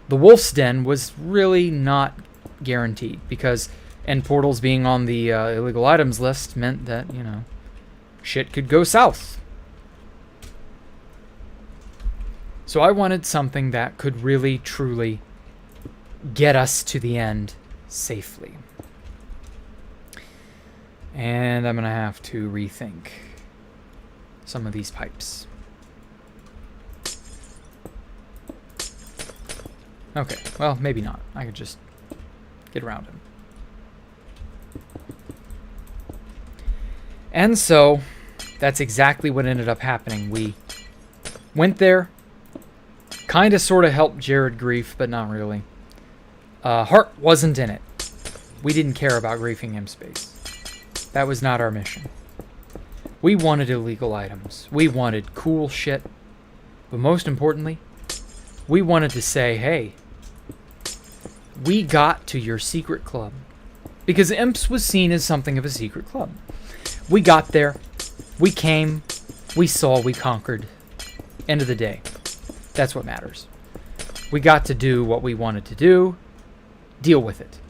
the Wolf's Den was really not guaranteed because end portals being on the illegal items list meant that, shit could go south. So I wanted something that could really, truly get us to the end safely. And I'm going to have to rethink some of these pipes. Okay, well, maybe not. I could just get around him. And so, that's exactly what ended up happening. We went there, kind of sort of helped Jared grief, but not really. Hart wasn't in it. We didn't care about griefing M-Space. That was not our mission. We wanted illegal items. We wanted cool shit. But most importantly, we wanted to say, hey, we got to your secret club. Because Imps was seen as something of a secret club. We got there. We came. We saw. We conquered. End of the day. That's what matters. We got to do what we wanted to do. Deal with it.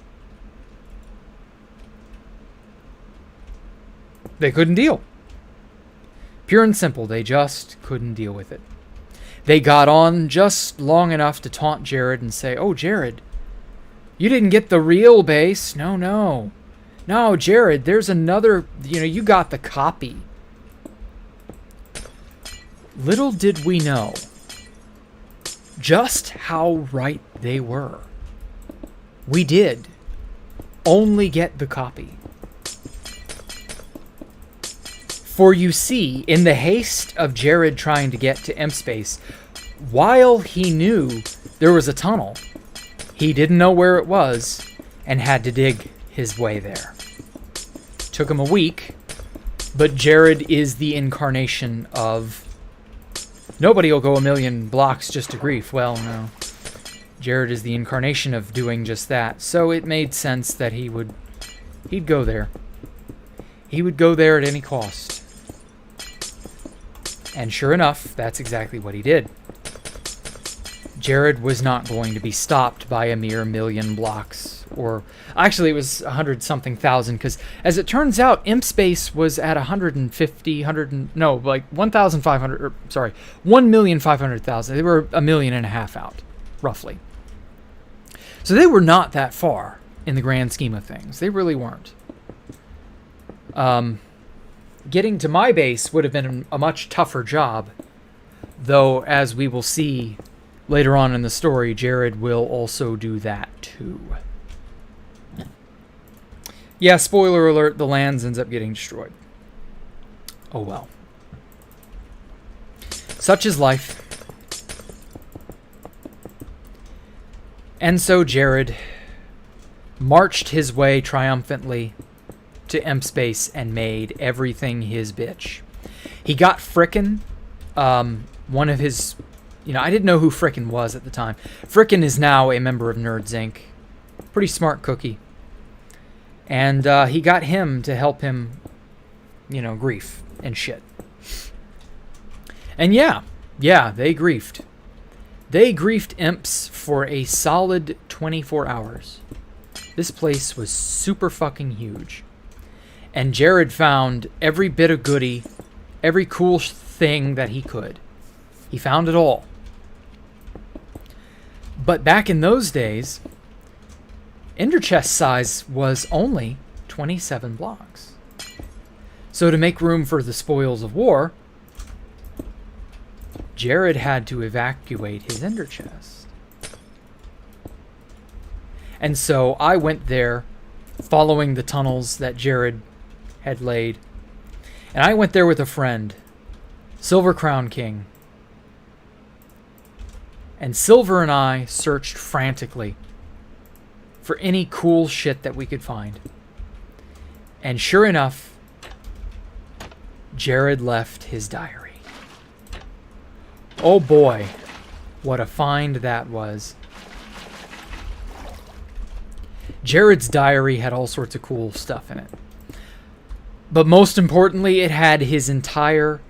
They couldn't deal. Pure and simple, they just couldn't deal with it. They got on just long enough to taunt Jared and say, oh, Jared, you didn't get the real base. No, Jared, there's another, you got the copy. Little did we know just how right they were. We did only get the copy. For you see, in the haste of Jared trying to get to M-Space, while he knew there was a tunnel, he didn't know where it was and had to dig his way there. Took him a week, But Jared is the incarnation of nobody will go a million blocks just to grief. Well, no. Jared is the incarnation of doing just that. So it made sense that he'd go there. He would go there at any cost. And sure enough, that's exactly what he did. Jared was not going to be stopped by a mere million blocks. Or actually, it was 100-something thousand, because as it turns out, Imp's base was at 1,500,000. They were 1.5 million out, roughly. So they were not that far in the grand scheme of things. They really weren't. Getting to my base would have been a much tougher job, though, as we will see later on in the story, Jared will also do that too. Yeah, spoiler alert, the lands ends up getting destroyed. Oh well. Such is life. And so Jared marched his way triumphantly to Imp's base and made everything his bitch. He got Frickin', one of his... I didn't know who Frickin' was at the time. Frickin' is now a member of Nerds Inc. Pretty smart cookie. And he got him to help him, grief and shit. And yeah, they griefed. They griefed Imps for a solid 24 hours. This place was super fucking huge. And Jared found every bit of goodie, every cool thing that he could. He found it all. But back in those days, Ender chest size was only 27 blocks. So to make room for the spoils of war, Jared had to evacuate his Ender chest. And so I went there following the tunnels that Jared had laid. And I went there with a friend, Silver Crown King. And Silver and I searched frantically for any cool shit that we could find. And sure enough, Jared left his diary. Oh boy, what a find that was. Jared's diary had all sorts of cool stuff in it. But most importantly, it had his entire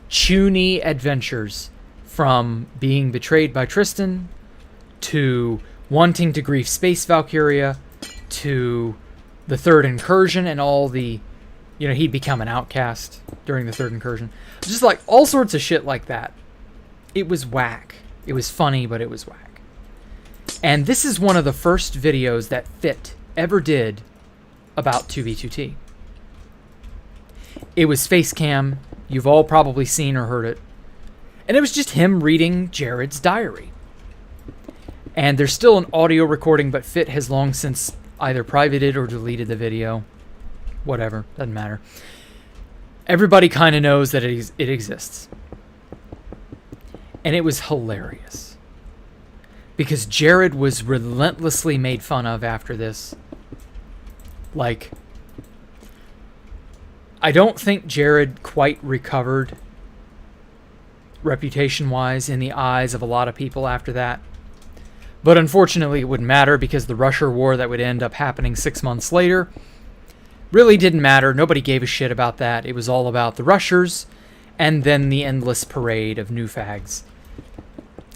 Chuny adventures, from being betrayed by Tristan, to wanting to grief Space Valkyria, to the third incursion and all the, he'd become an outcast during the third incursion. Just like all sorts of shit like that. It was whack. It was funny, but it was whack. And this is one of the first videos that Fit ever did about 2v2t. It was face cam. You've all probably seen or heard it. And it was just him reading Jared's diary. And there's still an audio recording, but Fit has long since either privated or deleted the video. Whatever, doesn't matter. Everybody kind of knows that it exists. And it was hilarious. Because Jared was relentlessly made fun of after this. Like, I don't think Jared quite recovered reputation-wise in the eyes of a lot of people after that. But unfortunately, it wouldn't matter, because the Russia war that would end up happening 6 months later really didn't matter. Nobody gave a shit about that. It was all about the Rushers and then the endless parade of new fags.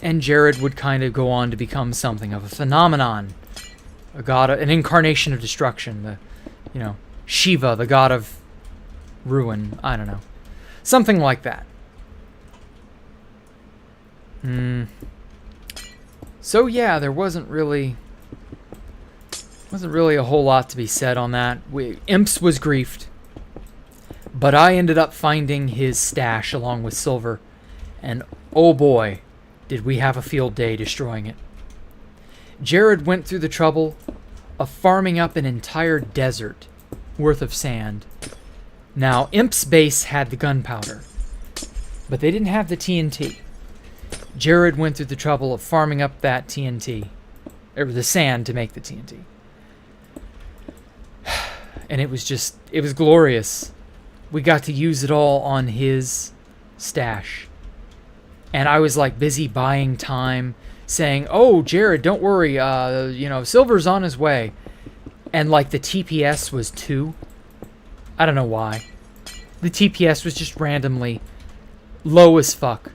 And Jared would kind of go on to become something of a phenomenon. A god, an incarnation of destruction. Shiva, the god of ruin. I don't know. Something like that. So yeah, there wasn't really a whole lot to be said on that. Imps was griefed, but I ended up finding his stash along with Silver, and oh boy, did we have a field day destroying it. Jared went through the trouble of farming up an entire desert worth of sand. Now, Imp's base had the gunpowder, but they didn't have the TNT. Jared went through the trouble of farming up that TNT, or the sand to make the TNT. And it was glorious. we got to use it all on his stash. And I was like busy buying time, saying, oh, Jared, don't worry, Silver's on his way. And like the TPS was 2. I don't know why. The TPS was just randomly low as fuck.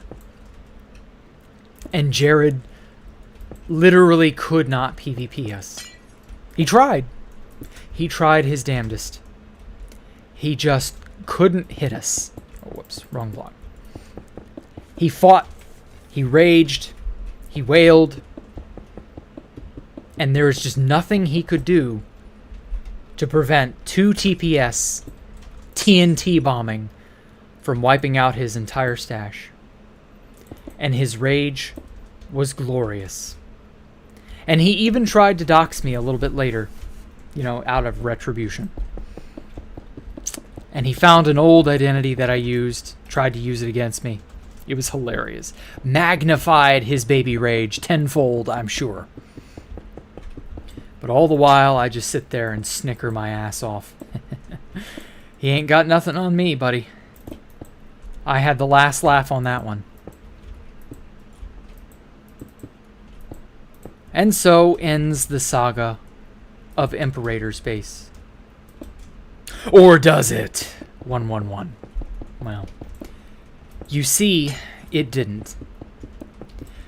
And Jared literally could not PvP us. He tried. He tried his damnedest. He just couldn't hit us. Oh, whoops, wrong block. He fought. He raged. He wailed. And there was just nothing he could do to prevent 2 TPS TNT bombing from wiping out his entire stash. And his rage was glorious. And he even tried to dox me a little bit later, out of retribution. And he found an old identity that I used, tried to use it against me. It was hilarious. Magnified his baby rage tenfold, I'm sure. But all the while, I just sit there and snicker my ass off. He ain't got nothing on me, buddy. I had the last laugh on that one. And so ends the saga of Imperator's Base. Or does it? 111. Well, you see, it didn't.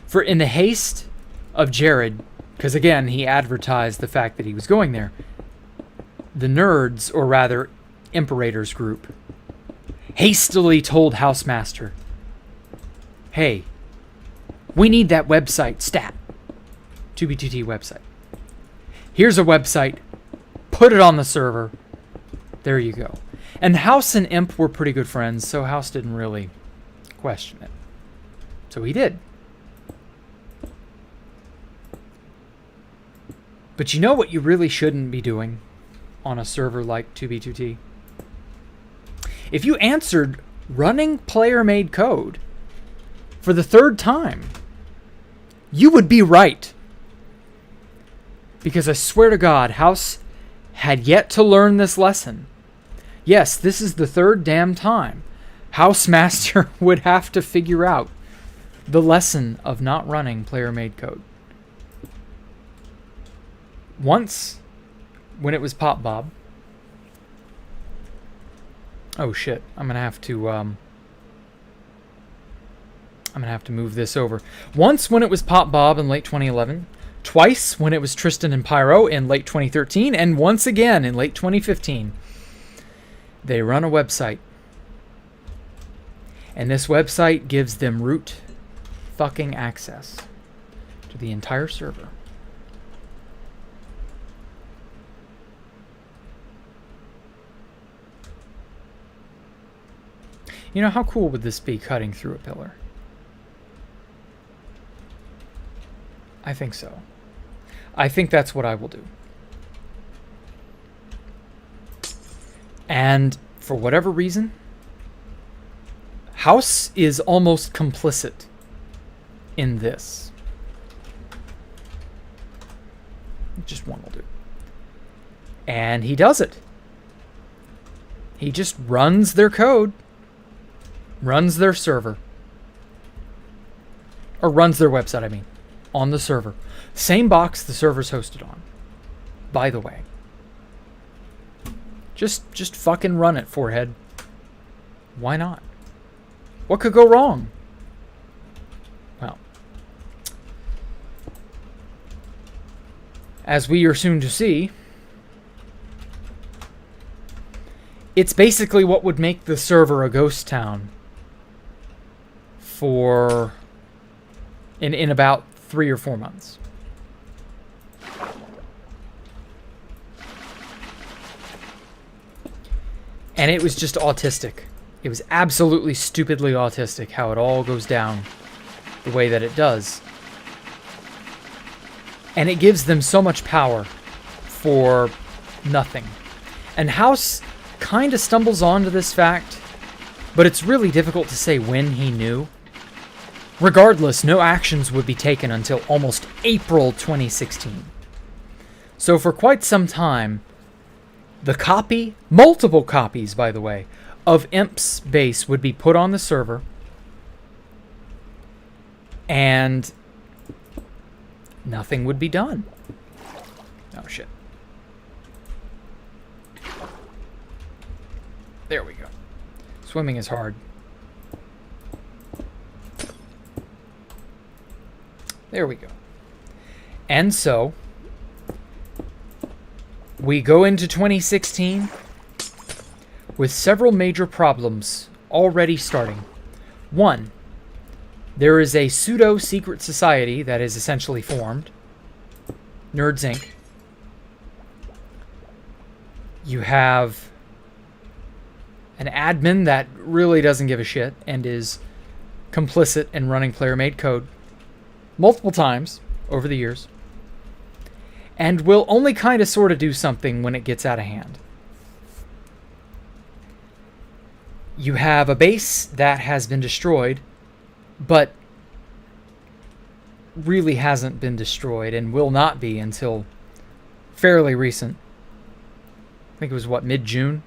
For in the haste of Jared, because again, he advertised the fact that he was going there, the nerds, or rather, Imperator's group, hastily told Housemaster, hey, we need that website stat. 2B2T website. Here's a website. Put it on the server. There you go. And House and Imp were pretty good friends, so House didn't really question it. So he did. But you know what you really shouldn't be doing on a server like 2B2T? If you answered running player-made code for the 3rd time, you would be right. Because I swear to God, House had yet to learn this lesson. Yes, this is the 3rd damn time Housemaster would have to figure out the lesson of not running player-made code. Once, when it was Pop Bob... Oh shit, I'm gonna have to move this over. Once when it was Pop Bob in late 2011, twice when it was Tristan and Pyro in late 2013, and once again in late 2015. They run a website. And this website gives them root fucking access to the entire server. You know, how cool would this be, cutting through a pillar? I think so. I think that's what I will do. And for whatever reason, House is almost complicit in this. Just one will do. And he does it. He just runs their code. Runs their server. Or runs their website, I mean. On the server. Same box the server's hosted on. By the way. Just fucking run it, forehead. Why not? What could go wrong? Well. As we are soon to see, it's basically what would make the server a ghost town for in about 3 or 4 months. And it was just autistic. It was absolutely stupidly autistic how it all goes down the way that it does. And it gives them so much power for nothing. And House kind of stumbles onto this fact, but it's really difficult to say when he knew. Regardless, no actions would be taken until almost April 2016. So for quite some time, the copy, multiple copies by the way, of Imp's base would be put on the server, and nothing would be done. Oh, shit. There we go. Swimming is hard. There we go. And so, we go into 2016 with several major problems already starting. One, there is a pseudo-secret society that is essentially formed. Nerds Inc. You have an admin that really doesn't give a shit and is complicit in running player-made code multiple times over the years, and will only kind of sort of do something when it gets out of hand. You have a base that has been destroyed, but really hasn't been destroyed and will not be until fairly recent. I think it was, what, mid-June?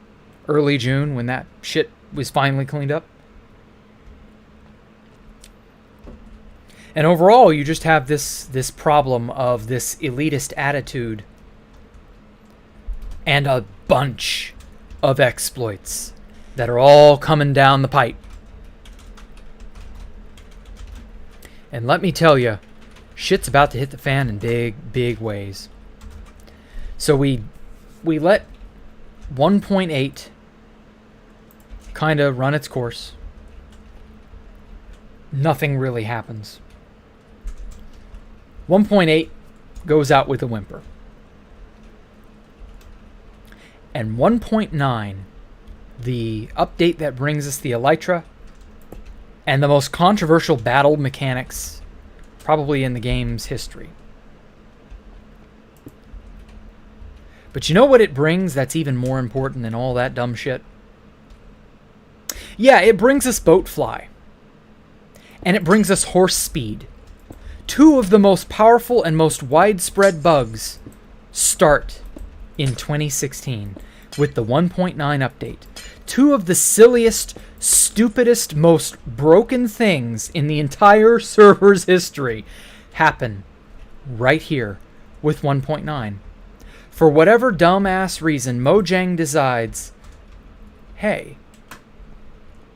Early June, when that shit was finally cleaned up. And overall, you just have this problem of this elitist attitude and a bunch of exploits that are all coming down the pipe. And let me tell you, shit's about to hit the fan in big, big ways. So we let 1.8 kind of run its course. Nothing really happens. 1.8 goes out with a whimper. And 1.9, the update that brings us the Elytra and the most controversial battle mechanics probably in the game's history. But you know what it brings that's even more important than all that dumb shit? Yeah, it brings us boat fly. And it brings us horse speed. Two of the most powerful and most widespread bugs start in 2016 with the 1.9 update. Two of the silliest, stupidest, most broken things in the entire server's history happen right here with 1.9. For whatever dumbass reason, Mojang decides, hey,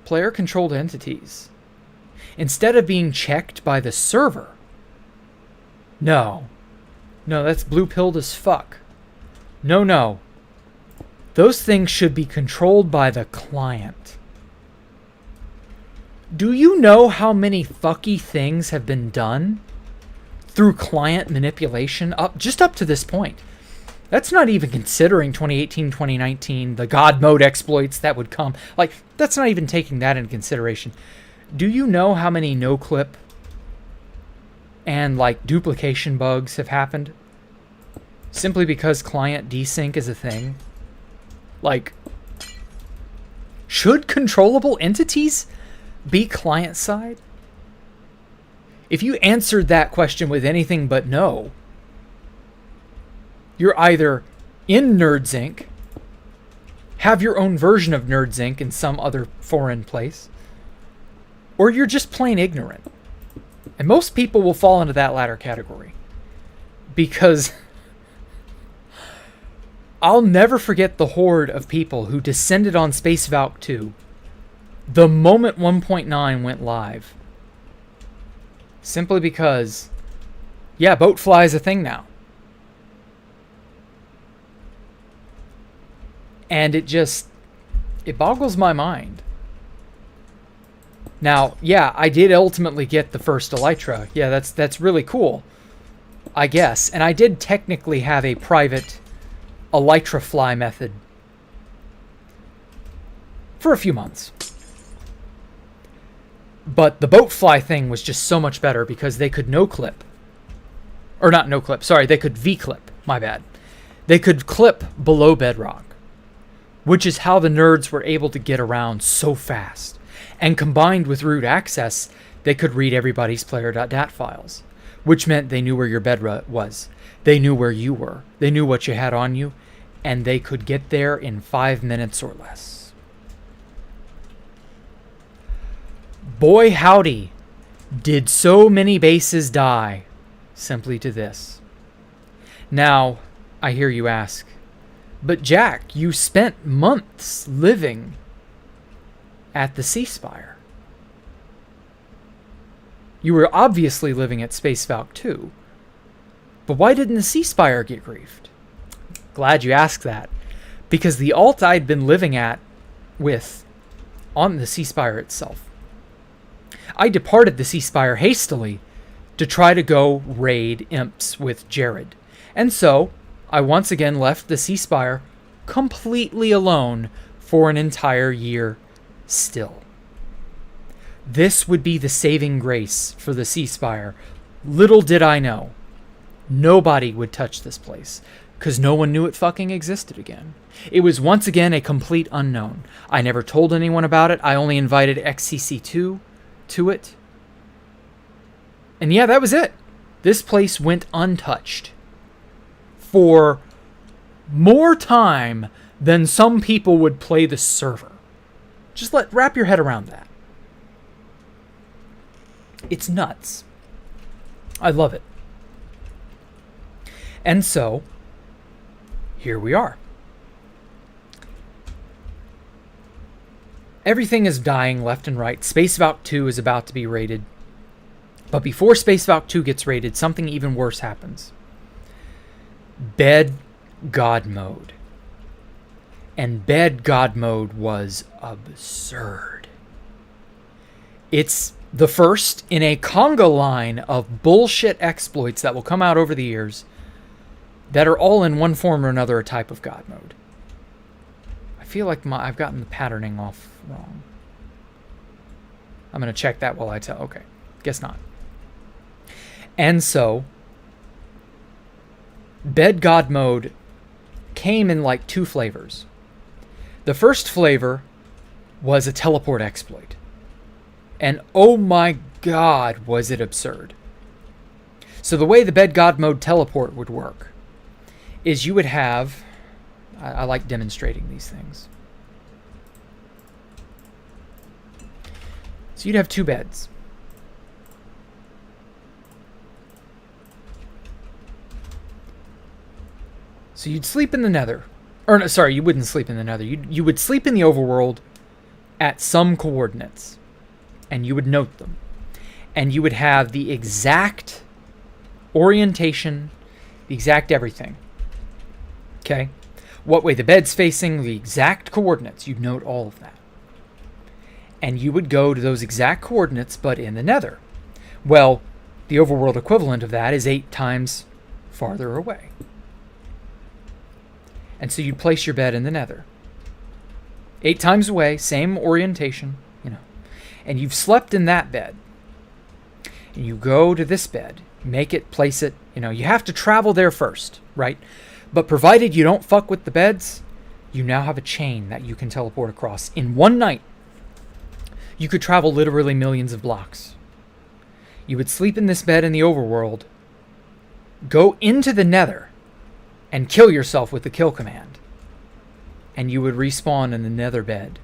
player-controlled entities, instead of being checked by the server, no, that's blue-pilled as fuck. No. Those things should be controlled by the client. Do you know how many fucky things have been done through client manipulation just up to this point? That's not even considering 2018, 2019, the God mode exploits that would come. Like, that's not even taking that into consideration. Do you know how many no-clip and, like, duplication bugs have happened? Simply because client desync is a thing? Like, should controllable entities be client-side? If you answered that question with anything but no, you're either in Nerds Inc., have your own version of Nerds Inc. in some other foreign place, or you're just plain ignorant. And most people will fall into that latter category. Because I'll never forget the horde of people who descended on Space Valk 2 the moment 1.9 went live. Simply because, yeah, boat fly is a thing now. And it boggles my mind. Now, yeah, I did ultimately get the first Elytra. Yeah, that's really cool, I guess. And I did technically have a private Elytra fly method for a few months. But the boat fly thing was just so much better because they could no-clip. Or not no-clip, sorry, they could V-clip, my bad. They could clip below bedrock, which is how the nerds were able to get around so fast. And combined with root access, they could read everybody's player.dat files, which meant they knew where your bed was. They knew where you were. They knew what you had on you, and they could get there in 5 minutes or less. Boy howdy, did so many bases die simply to this. Now, I hear you ask, but Jack, you spent months living at the Sea Spire. You were obviously living at Space Valk 2, but why didn't the Sea Spire get griefed? Glad you asked that, because the alt I'd been living with on the Sea Spire itself, I departed the Sea Spire hastily to try to go raid imps with Jared. And so, I once again left the Sea Spire completely alone for an entire year still. This would be the saving grace for the Sea Spire. Little did I know, nobody would touch this place, because no one knew it fucking existed again. It was once again a complete unknown. I never told anyone about it. I only invited XCC2 to it. And yeah, that was it. This place went untouched for more time than some people would play the server. Just wrap your head around that. It's nuts. I love it. And so, here we are. Everything is dying left and right. Space Valk 2 is about to be raided. But before Space Valk 2 gets raided, something even worse happens. Bed God mode. And Bed God mode was absurd. It's the first in a conga line of bullshit exploits that will come out over the years that are all in one form or another a type of God mode. I feel like I've gotten the patterning off wrong. I'm going to check that while I tell. Okay, guess not. And so, Bed God mode came in like two flavors. The first flavor was a teleport exploit. And oh my god, was it absurd. So the way the Bed God mode teleport would work is you would have... I like demonstrating these things. So you'd have two beds. So you'd sleep in the nether. Or no, sorry, you wouldn't sleep in the nether. You would sleep in the overworld at some coordinates. And you would note them. And you would have the exact orientation, the exact everything. Okay? What way the bed's facing, the exact coordinates. You'd note all of that. And you would go to those exact coordinates, but in the nether. Well, the overworld equivalent of that is 8 times farther away. And so you'd place your bed in the nether. 8 times away, same orientation, And you've slept in that bed. And you go to this bed, make it, place it, you have to travel there first, right? But provided you don't fuck with the beds, you now have a chain that you can teleport across. In one night, you could travel literally millions of blocks. You would sleep in this bed in the overworld, go into the nether, and kill yourself with the kill command. And you would respawn in the nether bed.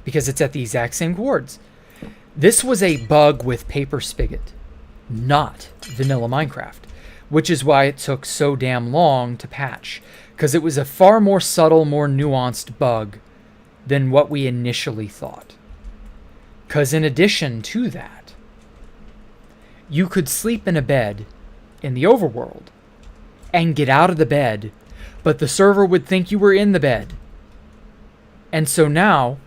Because it's at the exact same coords. This was a bug with Paper Spigot, not vanilla Minecraft. Which is why it took so damn long to patch. Because it was a far more subtle, more nuanced bug than what we initially thought. Because in addition to that, you could sleep in a bed in the overworld and get out of the bed, but the server would think you were in the bed. And so now,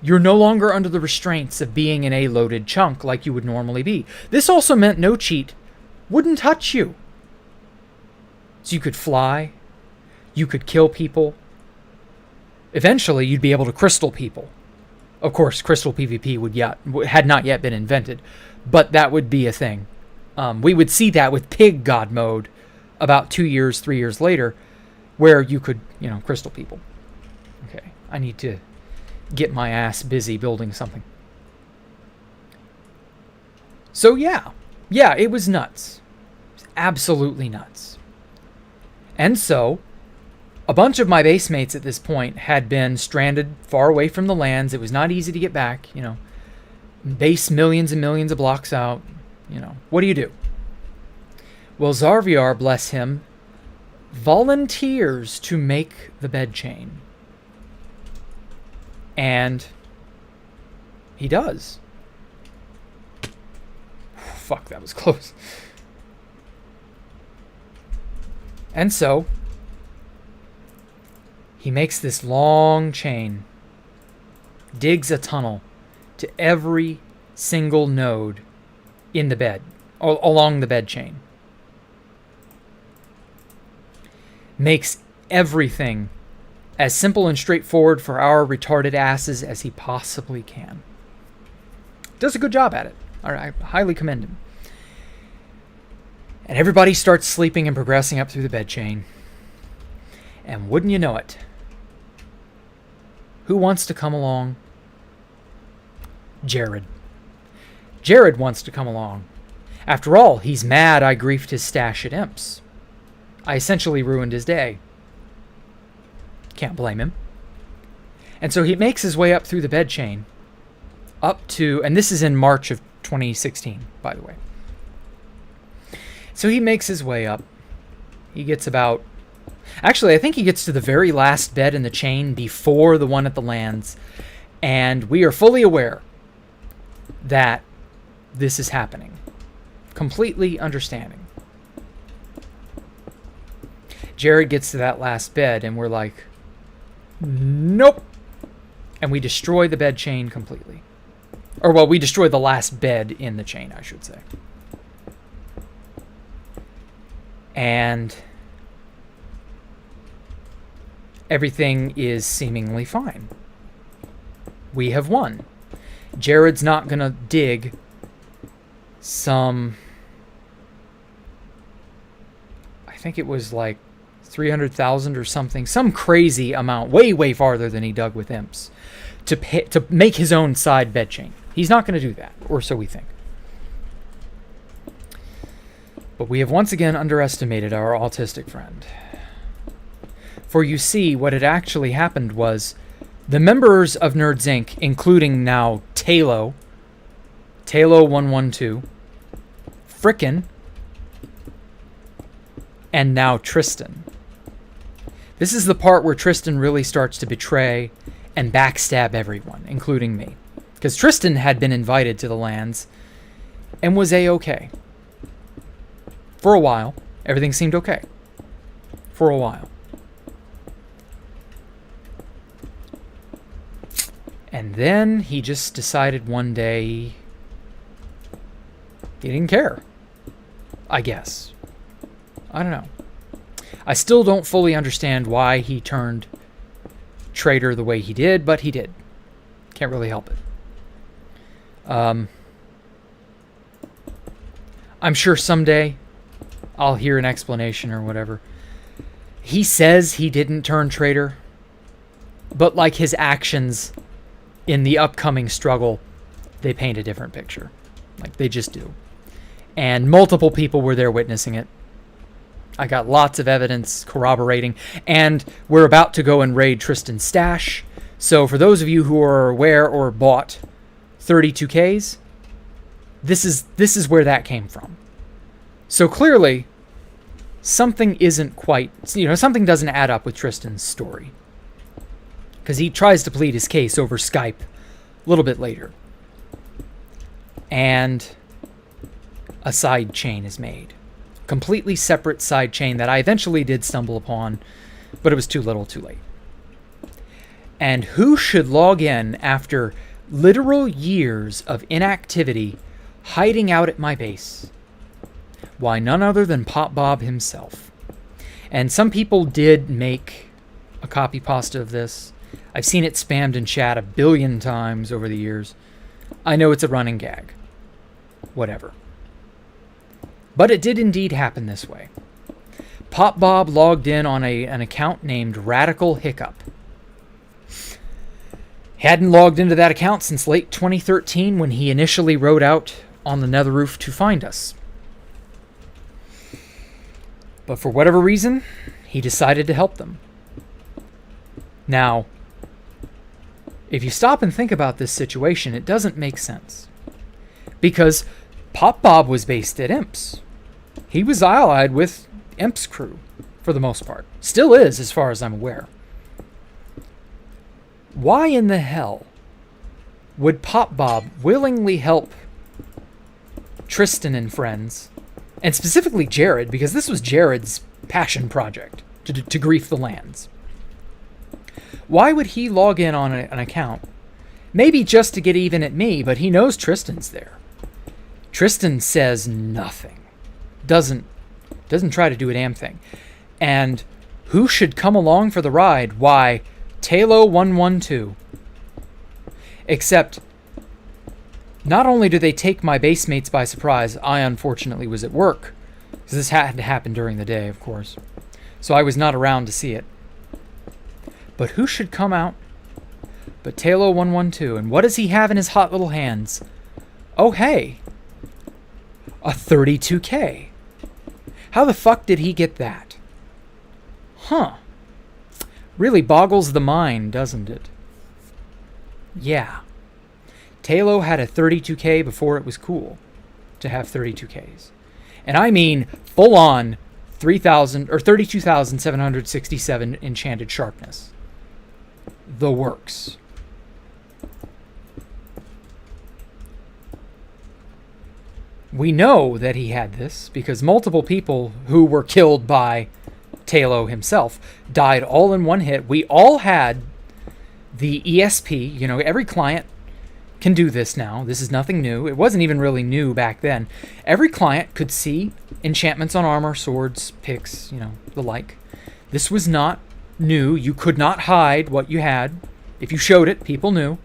you're no longer under the restraints of being in a loaded chunk like you would normally be. This also meant no cheat wouldn't touch you. So you could fly, you could kill people. Eventually, you'd be able to crystal people. Of course, crystal PvP had not yet been invented, but that would be a thing. We would see that with Pig God mode about 2 years, 3 years later, where you could, crystal people. Okay, I need to get my ass busy building something. So yeah, it was nuts. It was absolutely nuts. And so, a bunch of my base mates at this point had been stranded far away from the lands. It was not easy to get back, base millions and millions of blocks out. You know, what do? Well, Zarviar, bless him, volunteers to make the bed chain. And he does. Fuck, that was close. And so, he makes this long chain, digs a tunnel to every single node in the bed, along the bed chain. Makes everything as simple and straightforward for our retarded asses as he possibly can. Does a good job at it. I highly commend him. And everybody starts sleeping and progressing up through the bed chain. And wouldn't you know it, who wants to come along? Jared. Jared wants to come along. After all, he's mad I griefed his stash at Imps. I essentially ruined his day. Can't blame him. And so he makes his way up through the bed chain, up to, and this is in March of 2016, by the way. So he makes his way up. He gets about, actually, I think he gets to the very last bed in the chain before the one at the lands, and we are fully aware that this is happening. Completely understanding. Jared gets to that last bed, and we're like, nope. And we destroy the bed chain completely. Or, well, we destroy the last bed in the chain, I should say. And everything is seemingly fine. We have won. Jared's not going to dig some, I think it was like 300,000 or something, some crazy amount, way farther than he dug with Imps, to make his own side bed chain. He's not going to do that, or so we think. But we have once again underestimated our autistic friend. For you see, what had actually happened was the members of Nerds Inc., including now Talo 112, Frickin', and now Tristan. This is the part where Tristan really starts to betray and backstab everyone, including me. Because Tristan had been invited to the lands and was A-okay. For a while, everything seemed okay. For a while. And then he just decided one day he didn't care. I guess. I don't know. I still don't fully understand why he turned traitor the way he did, but he did. Can't really help it. I'm sure someday I'll hear an explanation or whatever. He says he didn't turn traitor, but like his actions in the upcoming struggle, they paint a different picture. Like they just do. And multiple people were there witnessing it. I got lots of evidence corroborating, and we're about to go and raid Tristan's stash. So for those of you who are aware or bought 32Ks, this is where that came from. So clearly, something isn't quite, something doesn't add up with Tristan's story. Because he tries to plead his case over Skype a little bit later. And a side chain is made. Completely separate side chain that I eventually did stumble upon, but it was too little too late. And who should log in after literal years of inactivity hiding out at my base? Why, none other than Pop Bob himself. And some people did make a copy pasta of this. I've seen it spammed in chat 1 billion times over the years. I know it's a running gag. Whatever. But it did indeed happen this way. Pop Bob logged in on an account named Radical Hiccup. Hadn't logged into that account since late 2013 when he initially rode out on the nether roof to find us. But for whatever reason, he decided to help them. Now, if you stop and think about this situation, it doesn't make sense. because Pop Bob was based at Imps. He was allied with Imps crew for the most part. Still is, as far as I'm aware. Why in the hell would Pop Bob willingly help Tristan and friends, and specifically Jared, because this was Jared's passion project, to grief the lands? Why would he log in on an account? Maybe just to get even at me, but he knows Tristan's there. Tristan says nothing. Doesn't try to do a damn thing. And who should come along for the ride? Why, Talo112. Except, not only do they take my base mates by surprise, I unfortunately was at work, because this had to happen during the day, of course. So I was not around to see it. But who should come out but Talo112? And what does he have in his hot little hands? Oh, hey. A 32K. How the fuck did he get that? Huh. Really boggles the mind, doesn't it? Yeah. Talo had a 32K before it was cool to have 32Ks. And I mean full on 3,000 or 32,767 enchanted sharpness. The works. We know that he had this because multiple people who were killed by Talo himself died all in one hit. We all had the ESP. You know, every client can do this now. This is nothing new. It wasn't even really new back then. Every client could see enchantments on armor, swords, picks, you know, the like. This was not new. You could not hide what you had. If you showed it, people knew.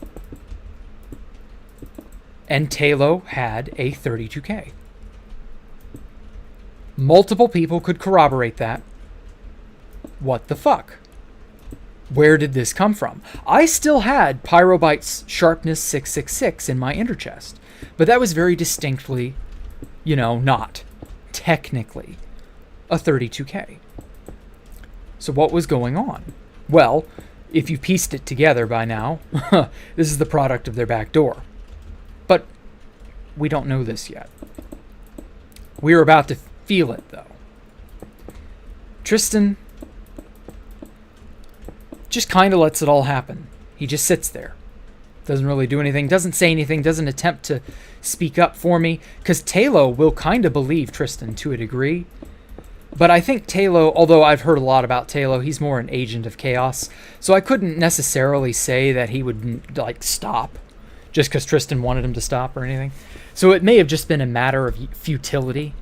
And Talo had a 32K. Multiple people could corroborate that. What the fuck? Where did this come from? I still had Pyrobyte's Sharpness 666 in my inner chest, but that was very distinctly, you know, not technically a 32K. So what was going on? Well, if you pieced it together by now, this is the product of their back door. But we don't know this yet. We're about to feel it, though. Tristan just kind of lets it all happen. He just sits there. Doesn't really do anything, doesn't say anything, doesn't attempt to speak up for me, because Talo will kind of believe Tristan to a degree. But I think Talo, although I've heard a lot about Talo, he's more an agent of chaos, so I couldn't necessarily say that he would, like, stop just because Tristan wanted him to stop or anything. So it may have just been a matter of futility.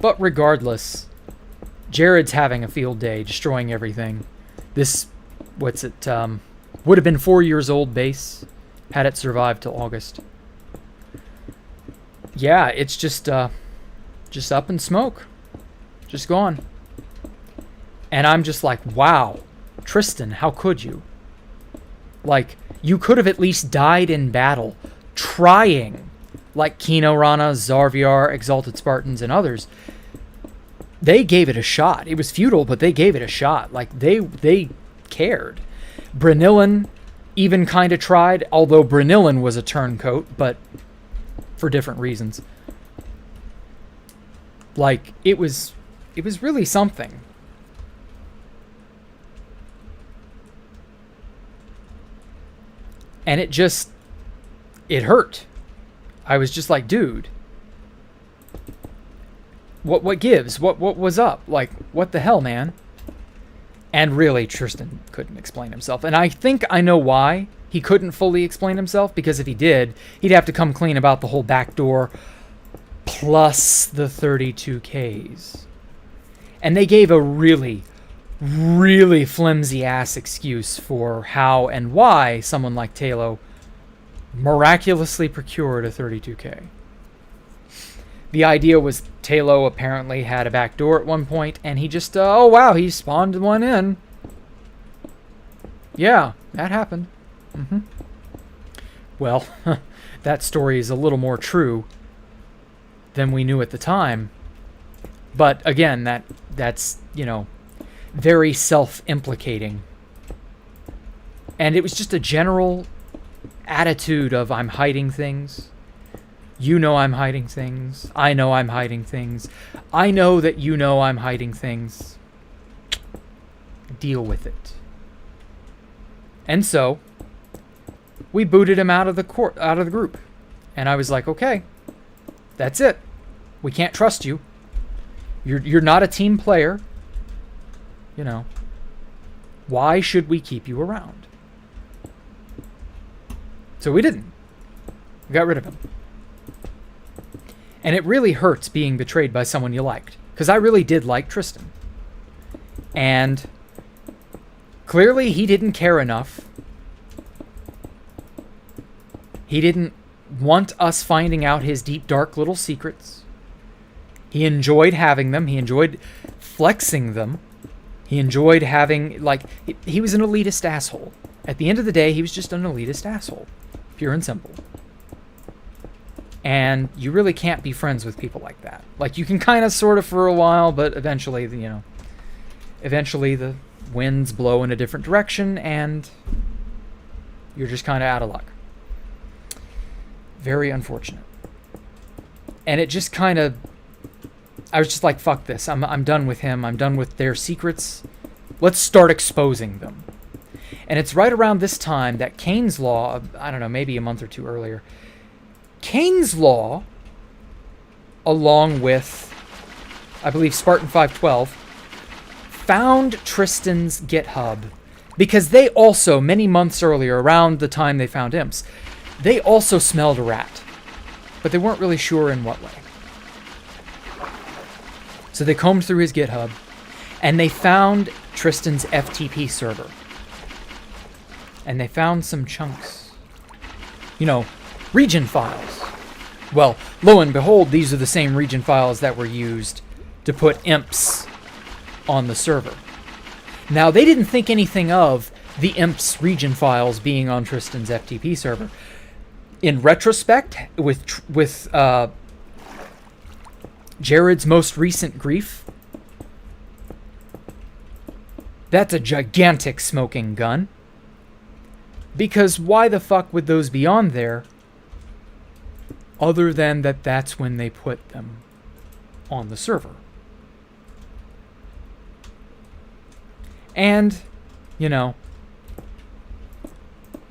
But regardless, Jared's having a field day, destroying everything. This, would have been 4 years old base, had it survived till August. Yeah, it's just up in smoke. Just gone. And I'm just like, wow, Tristan, how could you? Like, you could have at least died in battle, trying, like Kino Rana, Zarviar, Exalted Spartans, and others. They gave it a shot. It was futile, but they gave it a shot. Like, they cared. Brynillan even kind of tried, although Brynillan was a turncoat, but for different reasons. Like, it was really something. And it hurt. I was just like, dude, what gives? What was up? Like, what the hell, man? And really, Tristan couldn't explain himself. And I think I know why he couldn't fully explain himself, because if he did, he'd have to come clean about the whole backdoor plus the 32Ks. And they gave a really, really flimsy ass excuse for how and why someone like Talo miraculously procured a 32K. The idea was Talo apparently had a back door at one point, and he just, oh wow, he spawned one in. Yeah, that happened. Well, that story is a little more true than we knew at the time. But again, that's, you know, very self-implicating. And it was just a general attitude of I'm hiding things. You know I'm hiding things. I know I'm hiding things. I know that you know I'm hiding things. Deal with it. And so, we booted him out of the group. And I was like, okay, that's it. We can't trust you. You're not a team player. You know. Why should we keep you around? So we didn't. We got rid of him. And it really hurts being betrayed by someone you liked. Because I really did like Tristan. And clearly he didn't care enough. He didn't want us finding out his deep, dark little secrets. He enjoyed having them. He enjoyed flexing them. He enjoyed having, like, he was an elitist asshole. At the end of the day, he was just an elitist asshole. Pure and simple. And you really can't be friends with people like that. Like, you can kind of sort of for a while, but eventually, you know, eventually the winds blow in a different direction and you're just kind of out of luck. Very unfortunate. And it just kind of, I was just like, fuck this. I'm done with him. I'm done with their secrets. Let's start exposing them. And it's right around this time that Kane's Law, I don't know, maybe a month or two earlier, Kane's Law, along with, I believe, Spartan 512, found Tristan's GitHub because they also, many months earlier, around the time they found imps, they also smelled a rat, but they weren't really sure in what way. So they combed through his GitHub, and they found Tristan's FTP server. And they found some chunks. You know, region files. Well, lo and behold, these are the same region files that were used to put imps on the server. Now, they didn't think anything of the imps region files being on Tristan's FTP server. In retrospect, with Jared's most recent grief, that's a gigantic smoking gun. Because why the fuck would those be on there other than that that's when they put them on the server? And, you know,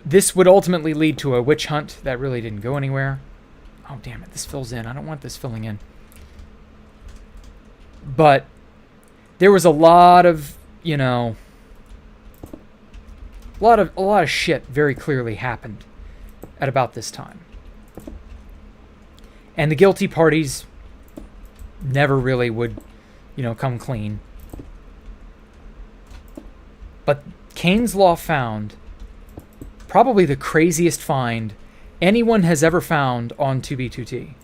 this would ultimately lead to a witch hunt that really didn't go anywhere. Oh, damn it, this fills in. I don't want this filling in. But there was a lot of, you know, a lot of shit very clearly happened at about this time. And the guilty parties never really would, you know, come clean. But Kane's Law found probably the craziest find anyone has ever found on 2B2T.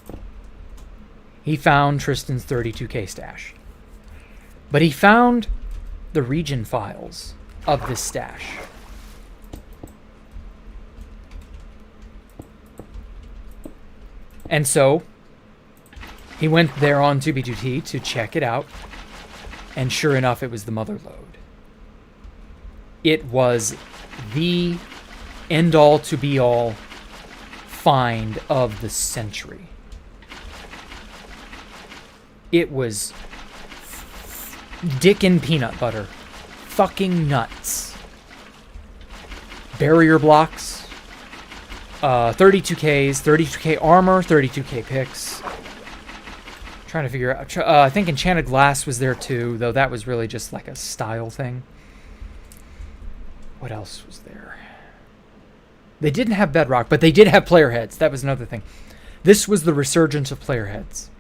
He found Tristan's 32K stash. But he found the region files of this stash. And so, he went there on 2B2T to check it out, and sure enough, it was the mother lode. It was the end-all to be-all find of the century. It was dick and peanut butter. Fucking nuts. Barrier blocks. 32Ks, 32K armor, 32K picks. Trying to figure out. I think Enchanted Glass was there too, though that was really just like a style thing. What else was there? They didn't have Bedrock, but they did have player heads. That was another thing. This was the resurgence of player heads.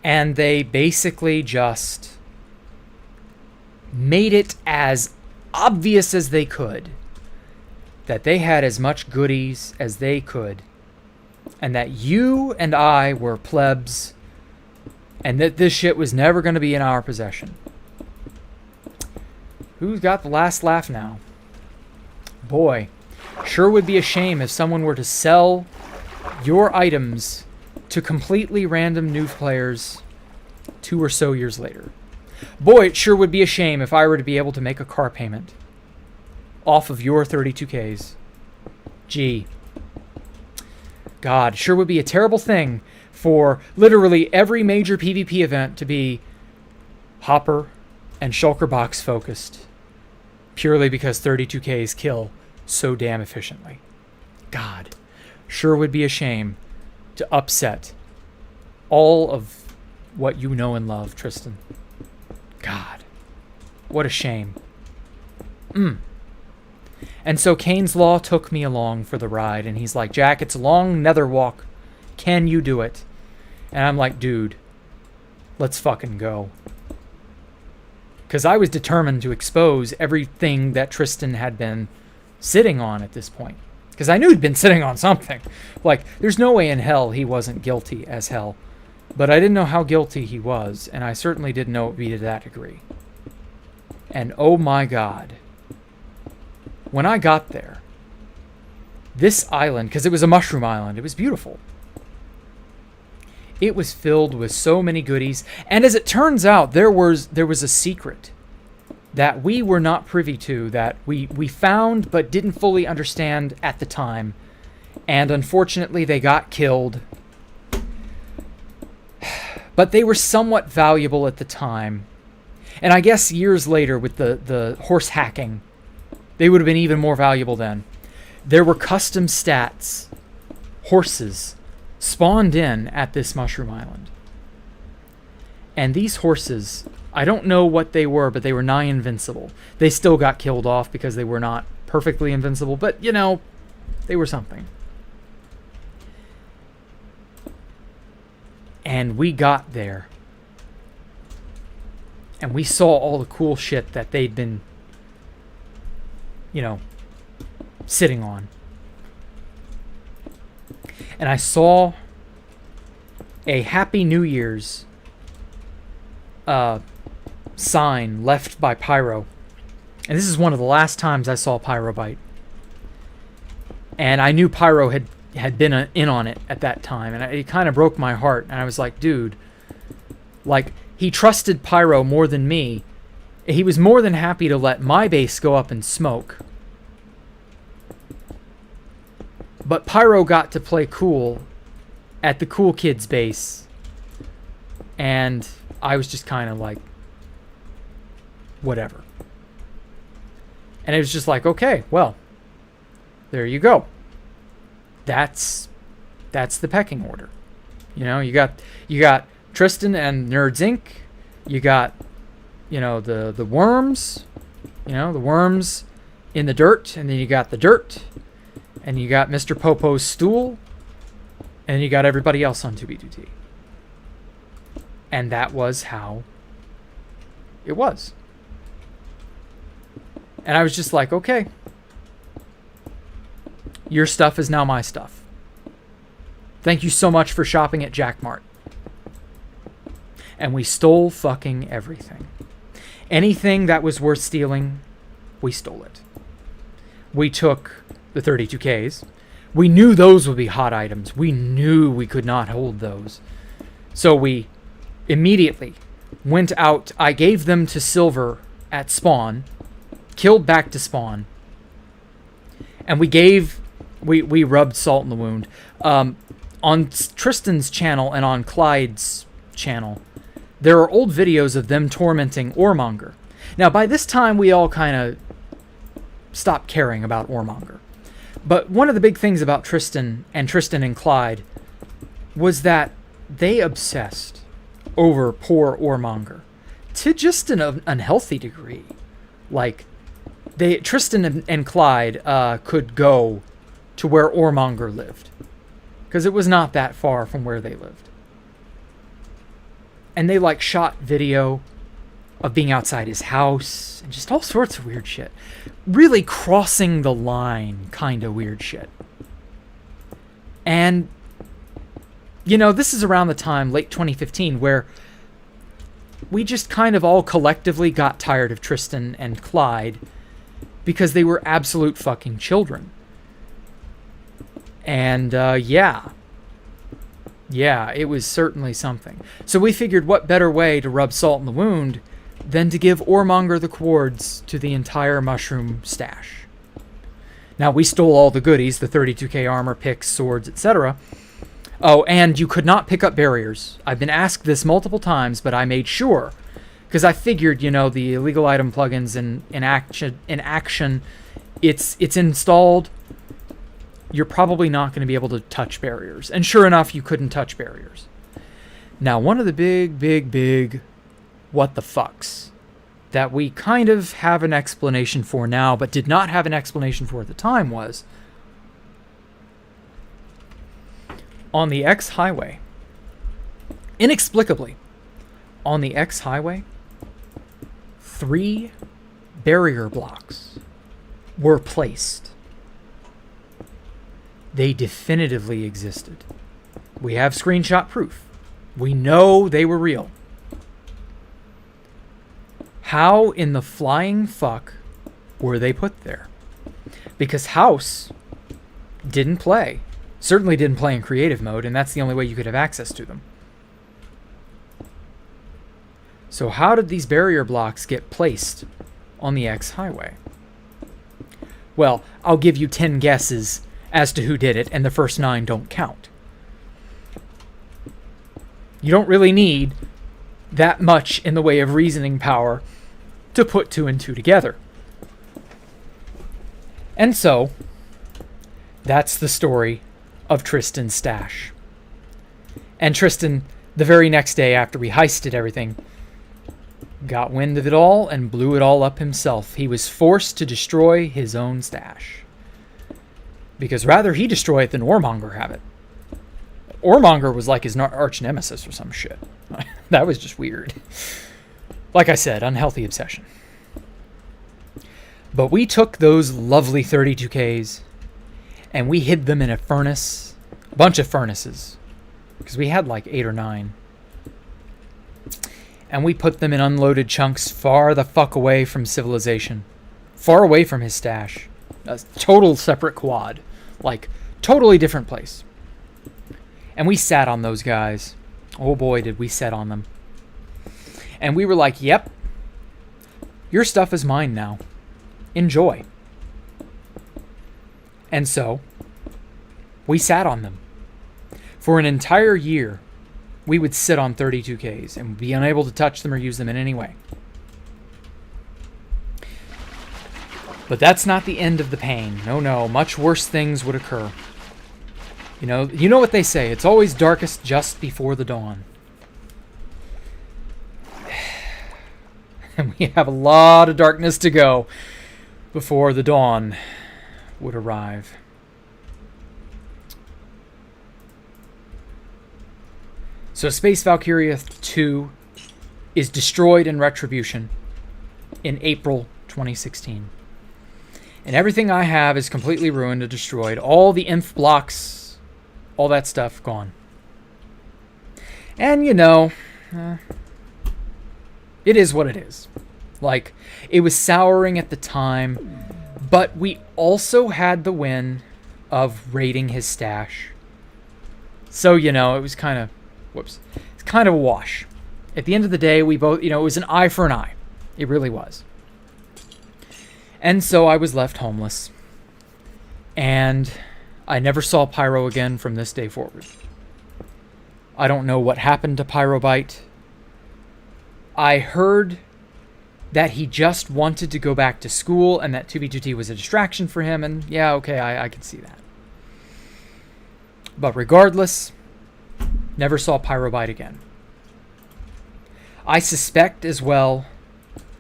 And they basically just made it as obvious as they could that they had as much goodies as they could, and that you and I were plebs, and that this shit was never going to be in our possession. Who's got the last laugh now? Boy, sure would be a shame if someone were to sell your items to completely random new players 2 or so years later. Boy, it sure would be a shame if I were to be able to make a car payment off of your 32Ks. Gee. God, sure would be a terrible thing for literally every major PvP event to be Hopper and Shulker box focused, purely because 32Ks kill so damn efficiently. God, sure would be a shame to upset all of what you know and love, Tristan. God, what a shame. And so Kane's Law took me along for the ride, and he's like, Jack, it's a long nether walk. Can you do it? And I'm like, dude, let's fucking go. Because I was determined to expose everything that Tristan had been sitting on at this point. Because I knew he'd been sitting on something. Like, there's no way in hell he wasn't guilty as hell. But I didn't know how guilty he was, and I certainly didn't know it would be to that degree. And oh my God. When I got there, this island, because it was a mushroom island, it was beautiful. It was filled with so many goodies, and as it turns out, there was a secret that we were not privy to, that we found but didn't fully understand at the time, and unfortunately they got killed. But they were somewhat valuable at the time, and I guess years later with the horse hacking, they would have been even more valuable then. There were custom stats, horses, spawned in at this mushroom island. And these horses, I don't know what they were, but they were nigh invincible. They still got killed off because they were not perfectly invincible, but, you know, they were something. And we got there. And we saw all the cool shit that they'd been, you know, sitting on. And I saw a Happy New Year's sign left by Pyro. And this is one of the last times I saw Pyro bite. And I knew Pyro had been in on it at that time. And it kind of broke my heart. And I was like, dude, like, he trusted Pyro more than me. He was more than happy to let my base go up in smoke. But Pyro got to play cool at the cool kids base. And I was just kind of like, whatever. And it was just like, okay, well, there you go. That's the pecking order. You know, you got Tristan and Nerds Inc. You got, you know, the worms, you know, the worms in the dirt, and then you got the dirt, and you got Mr. Popo's stool, and you got everybody else on 2B2T. And that was how it was. And I was just like, okay, your stuff is now my stuff. Thank you so much for shopping at Jack Mart. And we stole fucking everything. Anything that was worth stealing, we stole it. We took the 32Ks. We knew those would be hot items. We knew we could not hold those. So we immediately went out. I gave them to Silver at spawn, killed back to spawn, and we rubbed salt in the wound. On Tristan's channel and on Clyde's channel, there are old videos of them tormenting Oremonger. Now, by this time, we all kind of stopped caring about Oremonger. But one of the big things about Tristan and Clyde was that they obsessed over poor Oremonger to just an unhealthy degree. Like, Tristan and Clyde could go to where Oremonger lived, because it was not that far from where they lived. And they, like, shot video of being outside his house and just all sorts of weird shit. Really crossing the line kind of weird shit. And, you know, this is around the time, late 2015, where we just kind of all collectively got tired of Tristan and Clyde because they were absolute fucking children. And, yeah, it was certainly something. So we figured what better way to rub salt in the wound than to give Oremonger the quartz to the entire mushroom stash. Now, we stole all the goodies, the 32k armor, picks, swords, etc. Oh, and you could not pick up barriers. I've been asked this multiple times, but I made sure. Because I figured, you know, the illegal item plugins in action, it's installed. You're probably not going to be able to touch barriers. And sure enough, you couldn't touch barriers. Now, one of the big what the fucks that we kind of have an explanation for now, but did not have an explanation for at the time, was on the X highway, inexplicably, on the X highway, 3 barrier blocks were placed. They definitively existed. We have screenshot proof. We know they were real. How in the flying fuck were they put there? Because House didn't play. Certainly didn't play in creative mode, and that's the only way you could have access to them. So how did these barrier blocks get placed on the X highway? Well, I'll give you 10 guesses as to who did it, and the first 9 don't count. You don't really need that much in the way of reasoning power to put 2 and 2 together. And so, that's the story of Tristan's stash. And Tristan, the very next day after we heisted everything, got wind of it all and blew it all up himself. He was forced to destroy his own stash. Because rather he destroy it than Warmonger have it. Warmonger was like his arch nemesis or some shit. That was just weird. Like I said, unhealthy obsession. But we took those lovely 32Ks and we hid them in a furnace, a bunch of furnaces, because we had like 8 or 9. And we put them in unloaded chunks far the fuck away from civilization, far away from his stash. A total separate quad, like totally different place. And we sat on those guys. Oh boy, did we sit on them. And we were like, yep, your stuff is mine now. Enjoy. And so, we sat on them. For an entire year, we would sit on 32Ks and be unable to touch them or use them in any way. But that's not the end of the pain. No, much worse things would occur. You know what they say, it's always darkest just before the dawn. And we have a lot of darkness to go before the dawn would arrive. So Space Valkyria 2 is destroyed in Retribution in April 2016. And everything I have is completely ruined and destroyed. All the inf blocks, all that stuff, gone. And it is what it is. Like, it was souring at the time, but we also had the win of raiding his stash. So, it was kind of, it's kind of a wash. At the end of the day, we both, it was an eye for an eye. It really was. And so I was left homeless. And I never saw Pyro again from this day forward. I don't know what happened to Pyrobite. I heard that he just wanted to go back to school and that 2B2T was a distraction for him. And yeah, okay, I can see that. But regardless, never saw Pyrobite again. I suspect as well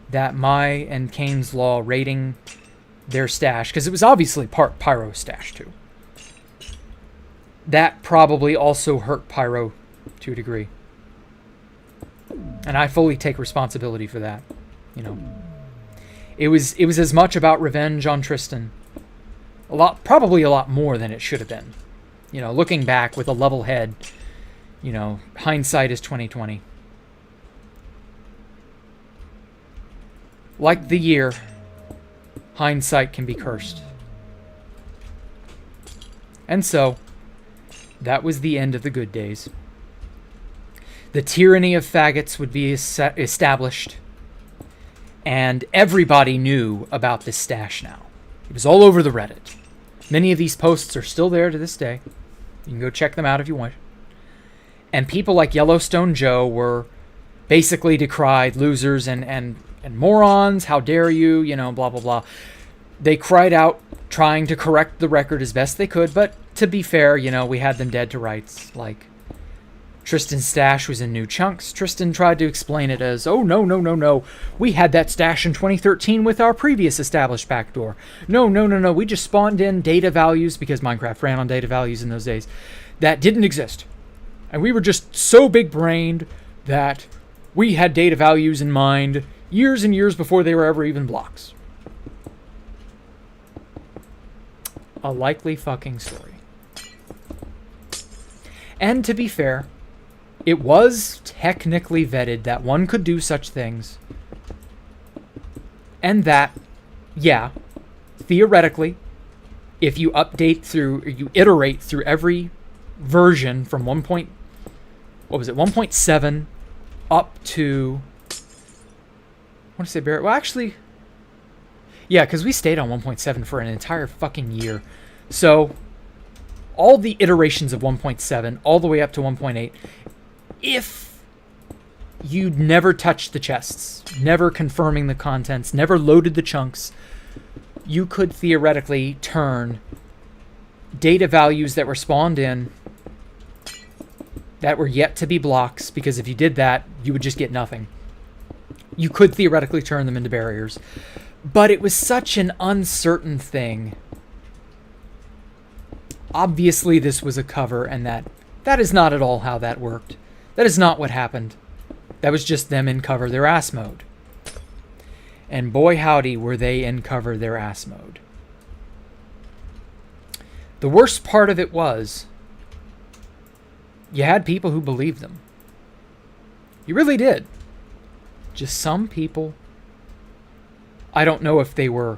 that my and Kane's Law raiding their stash, because it was obviously part Pyro stash too, that probably also hurt Pyro to a degree. And I fully take responsibility for that. It was as much about revenge on Tristan. Probably a lot more than it should have been. Looking back with a level head, hindsight is 20/20. Like the year, hindsight can be cursed. And so, that was the end of the good days. The tyranny of faggots would be established, and everybody knew about this stash now. It was all over the Reddit. Many of these posts are still there to this day. You can go check them out if you want. And people like Yellowstone Joe were basically decried losers and morons. How dare you, blah, blah, blah. They cried out trying to correct the record as best they could. But to be fair, we had them dead to rights. Like, Tristan's stash was in new chunks. Tristan tried to explain it as, oh, no. We had that stash in 2013 with our previous established backdoor. No. We just spawned in data values, because Minecraft ran on data values in those days, that didn't exist. And we were just so big-brained that we had data values in mind years and years before they were ever even blocks. A likely fucking story. And to be fair, it was technically vetted that one could do such things. And that, yeah, theoretically, if you you iterate through every version from 1.7 up to, I want to say Barrett. Well, actually, yeah, because we stayed on 1.7 for an entire fucking year. So, all the iterations of 1.7 all the way up to 1.8, if you'd never touched the chests, never confirming the contents, never loaded the chunks, you could theoretically turn data values that were spawned in that were yet to be blocks, because if you did that, you would just get nothing. You could theoretically turn them into barriers. But it was such an uncertain thing. Obviously, this was a cover, and that is not at all how that worked. That is not what happened. That was just them in cover their ass mode. And boy howdy were they in cover their ass mode. The worst part of it was, you had people who believed them. You really did. Just some people. I don't know if they were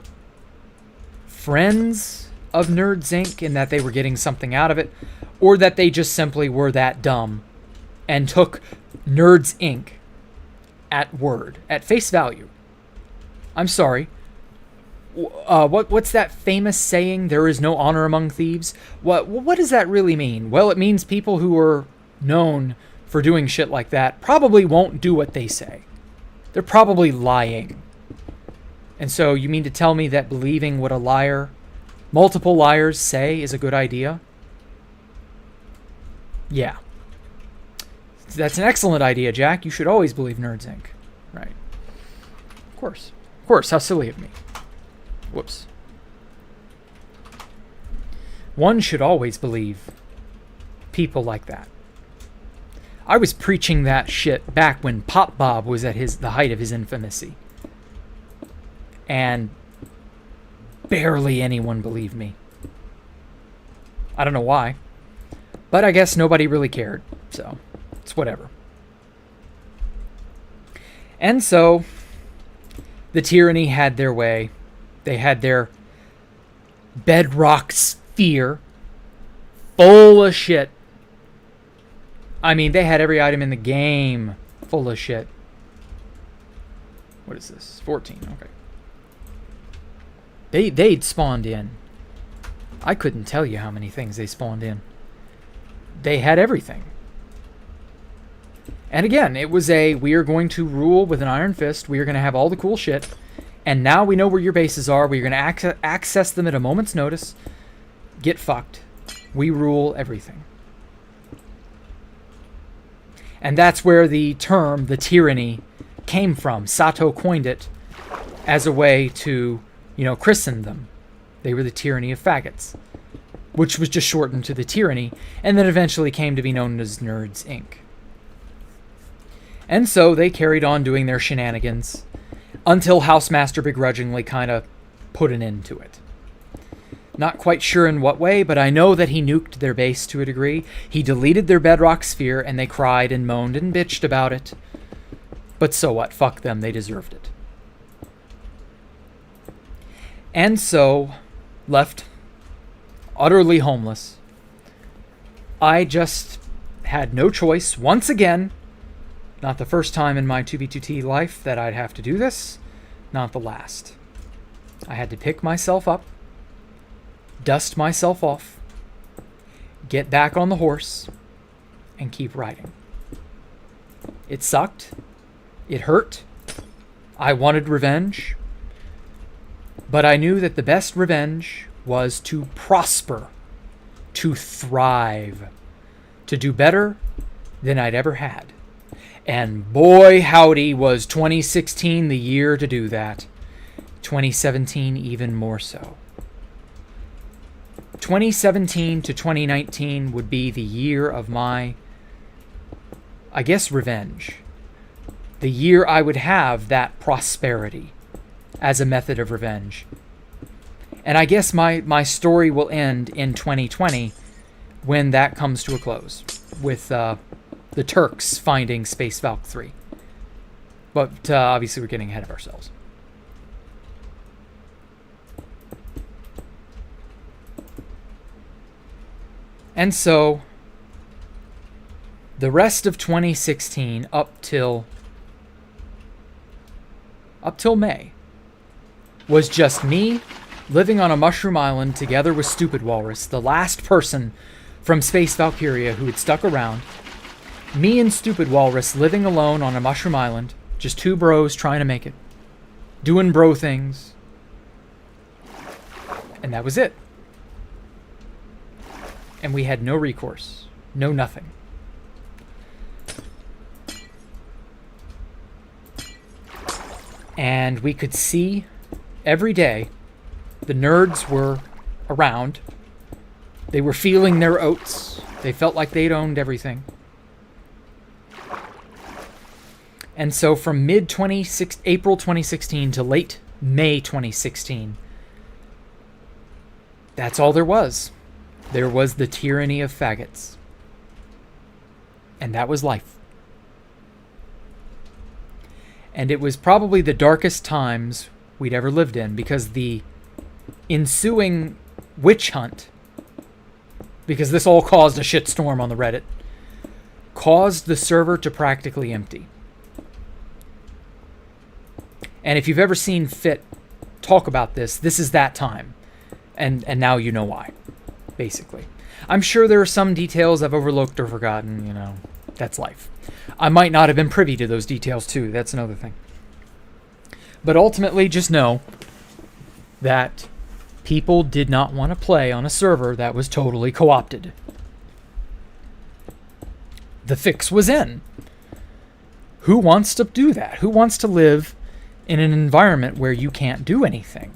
friends of Nerds Inc. in that they were getting something out of it, or that they just simply were that dumb and took Nerds Inc. at word, at face value. I'm sorry. What's that famous saying? There is no honor among thieves. What does that really mean? Well, it means people who are known for doing shit like that probably won't do what they say. They're probably lying. And so you mean to tell me that believing what multiple liars say is a good idea? Yeah. That's an excellent idea, Jack. You should always believe Nerds Inc. Right. Of course. Of course. How silly of me. Whoops. One should always believe people like that. I was preaching that shit back when Pop Bob was at the height of his infamousy. And barely anyone believed me. I don't know why. But I guess nobody really cared. So, it's whatever. And so, the tyranny had their way. They had their bedrock sphere full of shit. I mean, they had every item in the game full of shit. What is this? 14, okay. They'd spawned in. I couldn't tell you how many things they spawned in. They had everything. And again, it was we are going to rule with an iron fist. We are going to have all the cool shit. And now we know where your bases are. We're going to access them at a moment's notice. Get fucked. We rule everything. And that's where the term, the tyranny, came from. Sato coined it as a way to, christen them. They were the tyranny of faggots, which was just shortened to the tyranny, and then eventually came to be known as Nerds Inc. And so they carried on doing their shenanigans until Housemaster begrudgingly kind of put an end to it. Not quite sure in what way, but I know that he nuked their base to a degree. He deleted their bedrock sphere, and they cried and moaned and bitched about it. But so what? Fuck them. They deserved it. And so, left utterly homeless, I just had no choice. Once again, not the first time in my 2B2T life that I'd have to do this. Not the last. I had to pick myself up, dust myself off, get back on the horse, and keep riding. It sucked. It hurt. I wanted revenge. But I knew that the best revenge was to prosper, to thrive, to do better than I'd ever had. And boy howdy was 2016 the year to do that. 2017 even more so. 2017 to 2019 would be the year of my, I guess, revenge. The year I would have that prosperity as a method of revenge. And I guess my story will end in 2020 when that comes to a close with the Turks finding Space Valk 3. But obviously we're getting ahead of ourselves. And so the rest of 2016 up till May was just me living on a mushroom island together with Stupid Walrus, the last person from Space Valkyria who had stuck around. Me and Stupid Walrus living alone on a mushroom island, just two bros trying to make it, doing bro things. And that was it. And we had no recourse, no nothing. And we could see every day the nerds were around. They were feeling their oats. They felt like they'd owned everything. And so from April 2016 to late May 2016, that's all there was. There was the tyranny of faggots. And that was life. And it was probably the darkest times we'd ever lived in, because the ensuing witch hunt, because this all caused a shitstorm on the Reddit, caused the server to practically empty. And if you've ever seen Fit talk about this, this is that time. And now you know why, basically. I'm sure there are some details I've overlooked or forgotten, you know. That's life. I might not have been privy to those details too, that's another thing. But ultimately, just know that people did not want to play on a server that was totally co-opted. The fix was in. Who wants to do that? Who wants to live in an environment where you can't do anything?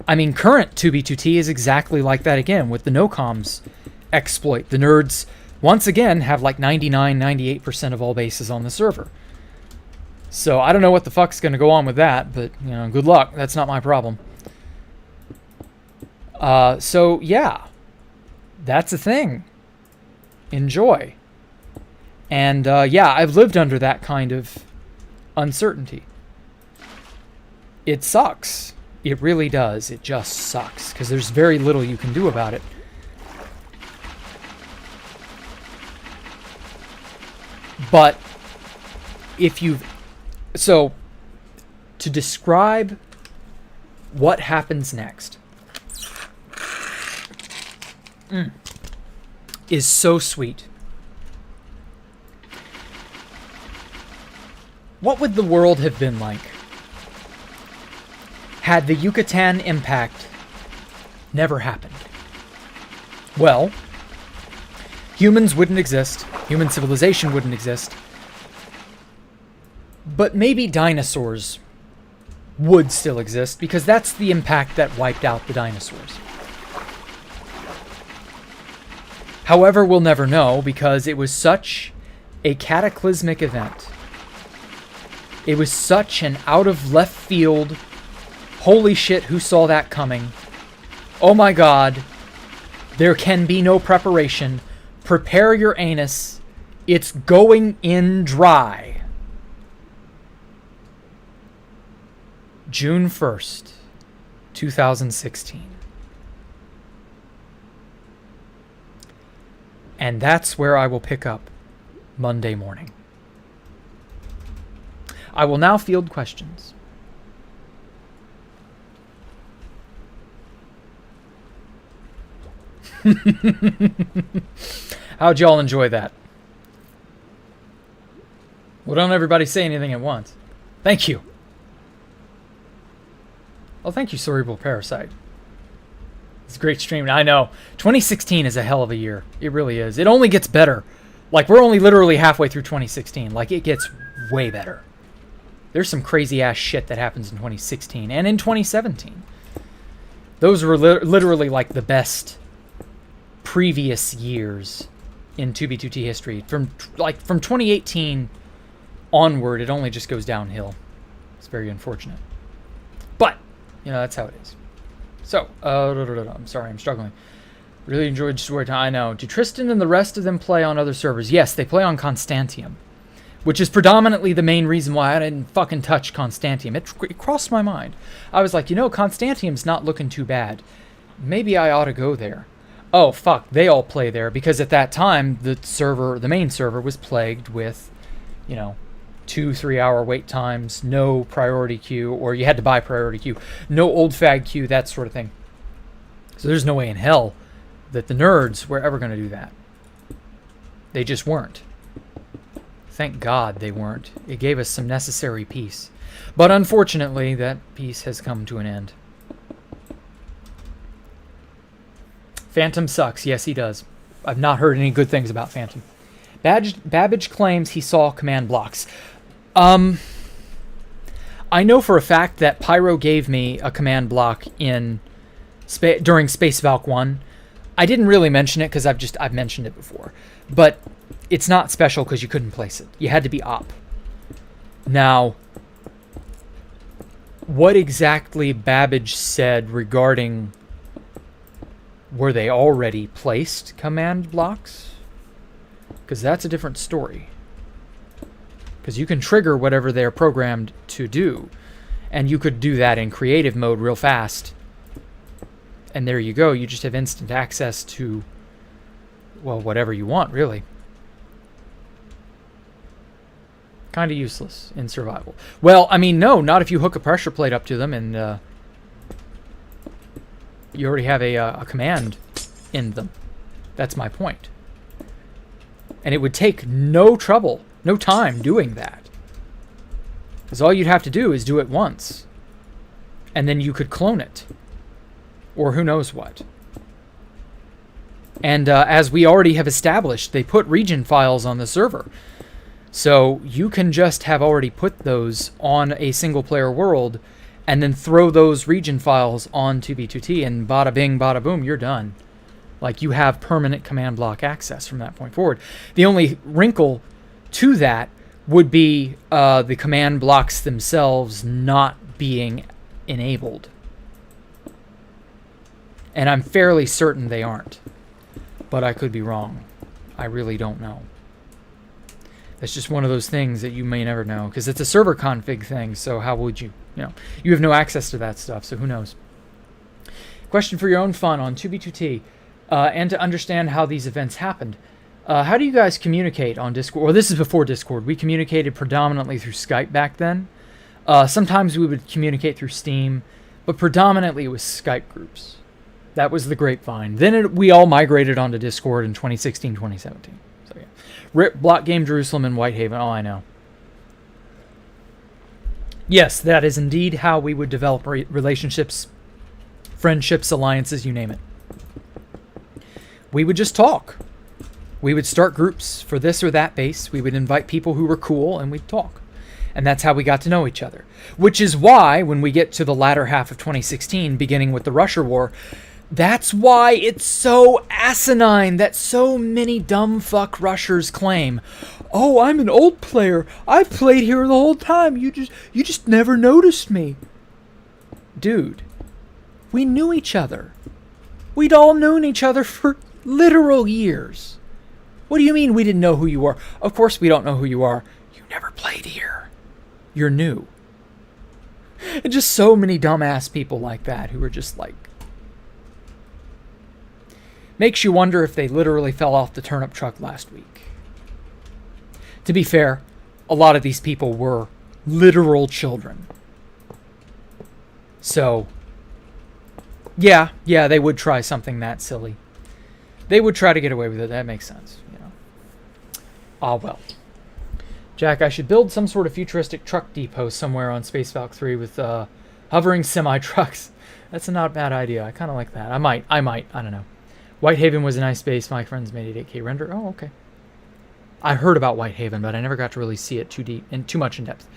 I mean, current 2B2T is exactly like that again with the no-comms exploit. The nerds, once again, have like 99, 98% of all bases on the server. So I don't know what the fuck's going to go on with that, but, you know, good luck. That's not my problem. So, yeah. That's a thing. Enjoy. And, yeah, I've lived under that kind of uncertainty. It sucks. It really does. It just sucks, because there's very little you can do about it. But if you've... So, to describe what happens next is so sweet. What would the world have been like had the Yucatan impact never happened? Well, humans wouldn't exist. Human civilization wouldn't exist. But maybe dinosaurs would still exist, because that's the impact that wiped out the dinosaurs. However, we'll never know, because it was such a cataclysmic event. It was such an out of left field, holy shit, who saw that coming? Oh my god, there can be no preparation. Prepare your anus. It's going in dry. June 1st, 2016. And that's where I will pick up Monday morning. I will now field questions. How'd y'all enjoy that? Well, don't everybody say anything at once. Thank you. Oh, thank you, Cerebral Parasite. It's a great stream. I know. 2016 is a hell of a year. It really is. It only gets better. Like, we're only literally halfway through 2016. Like, it gets way better. There's some crazy-ass shit that happens in 2016 and in 2017. Those were literally, like, the best previous years in 2B2T history. From 2018 onward, it only just goes downhill. It's very unfortunate. But, you know, that's how it is. So, I'm sorry, I'm struggling. Really enjoyed story time. I know. Do Tristan and the rest of them play on other servers? Yes, they play on Constantium, which is predominantly the main reason why I didn't fucking touch Constantium. It crossed my mind. I was like, you know, Constantium's not looking too bad. Maybe I ought to go there. Oh, fuck, they all play there, because at that time, the main server was plagued with, you know, 2-3 hour wait times, no priority queue, or you had to buy priority queue, no old fag queue, that sort of thing. So there's no way in hell that the nerds were ever going to do that. They just weren't. Thank God they weren't. It gave us some necessary peace. But unfortunately, that peace has come to an end. Phantom sucks. Yes, he does. I've not heard any good things about Phantom. Babbage claims he saw command blocks. I know for a fact that Pyro gave me a command block in during Space Valk 1. I didn't really mention it because I've mentioned it before. But it's not special because you couldn't place it. You had to be op. Now, what exactly Babbage said regarding were they already placed command blocks? Because that's a different story. Because you can trigger whatever they're programmed to do. And you could do that in creative mode real fast. And there you go. You just have instant access to, well, whatever you want, really. Kind of useless in survival. Well, I mean, no, not if you hook a pressure plate up to them and you already have a command in them. That's my point. And it would take no trouble, no time doing that. Because all you'd have to do is do it once. And then you could clone it. Or who knows what. And as we already have established, they put region files on the server. So you can just have already put those on a single player world and then throw those region files on 2B2T and bada bing, bada boom, you're done. Like, you have permanent command block access from that point forward. The only wrinkle to that would be the command blocks themselves not being enabled. And I'm fairly certain they aren't. But I could be wrong. I really don't know. That's just one of those things that you may never know. Because it's a server config thing, so how would you? You know, you have no access to that stuff, so who knows? Question for your own fun on 2B2T. And to understand how these events happened. How do you guys communicate on Discord? Well, this is before Discord. We communicated predominantly through Skype back then. Sometimes we would communicate through Steam, but predominantly it was Skype groups. That was the grapevine. Then we all migrated onto Discord in 2016, 2017. So yeah. RIP, Block Game Jerusalem, and Whitehaven. Oh, I know. Yes, that is indeed how we would develop relationships, friendships, alliances, you name it. We would just talk. We would start groups for this or that base. We would invite people who were cool, and we'd talk. And that's how we got to know each other. Which is why, when we get to the latter half of 2016, beginning with the Russia War, that's why it's so asinine that so many dumb fuck rushers claim, oh, I'm an old player. I've played here the whole time. You just never noticed me. Dude, we knew each other. We'd all known each other for literal years. What do you mean we didn't know who you were? Of course we don't know who you are. You never played here. You're new. And just so many dumbass people like that who are just like... Makes you wonder if they literally fell off the turnip truck last week. To be fair, a lot of these people were literal children. So, yeah, they would try something that silly. They would try to get away with it. That makes sense. You know. Ah, well. Jack, I should build some sort of futuristic truck depot somewhere on Space Valk 3 with hovering semi-trucks. That's a not bad idea. I kind of like that. I might. I don't know. Whitehaven was a nice base. My friends made it 8K render. Oh, okay. I heard about Whitehaven, but I never got to really see it too deep and too much in depth.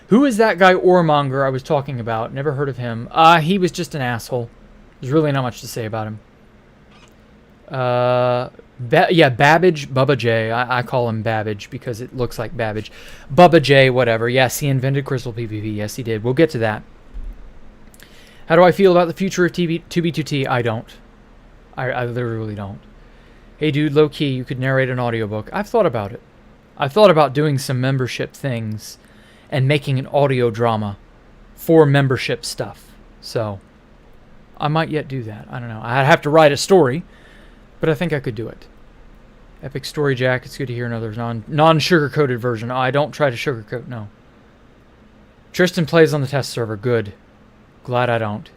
Who is that guy Oremonger I was talking about? Never heard of him. He was just an asshole. There's really not much to say about him. Yeah, Babbage, Bubba J. I call him Babbage because it looks like Babbage. Bubba J, whatever. Yes, he invented Crystal PvP. Yes, he did. We'll get to that. How do I feel about the future of 2B2T? I don't. I literally don't. Hey, dude, low-key, you could narrate an audiobook. I've thought about it. I've thought about doing some membership things and making an audio drama for membership stuff. So, I might yet do that. I don't know. I'd have to write a story, but I think I could do it. Epic story, Jack. It's good to hear another non-sugar-coated version. I don't try to sugarcoat, no. Tristan plays on the test server. Good. Glad I don't.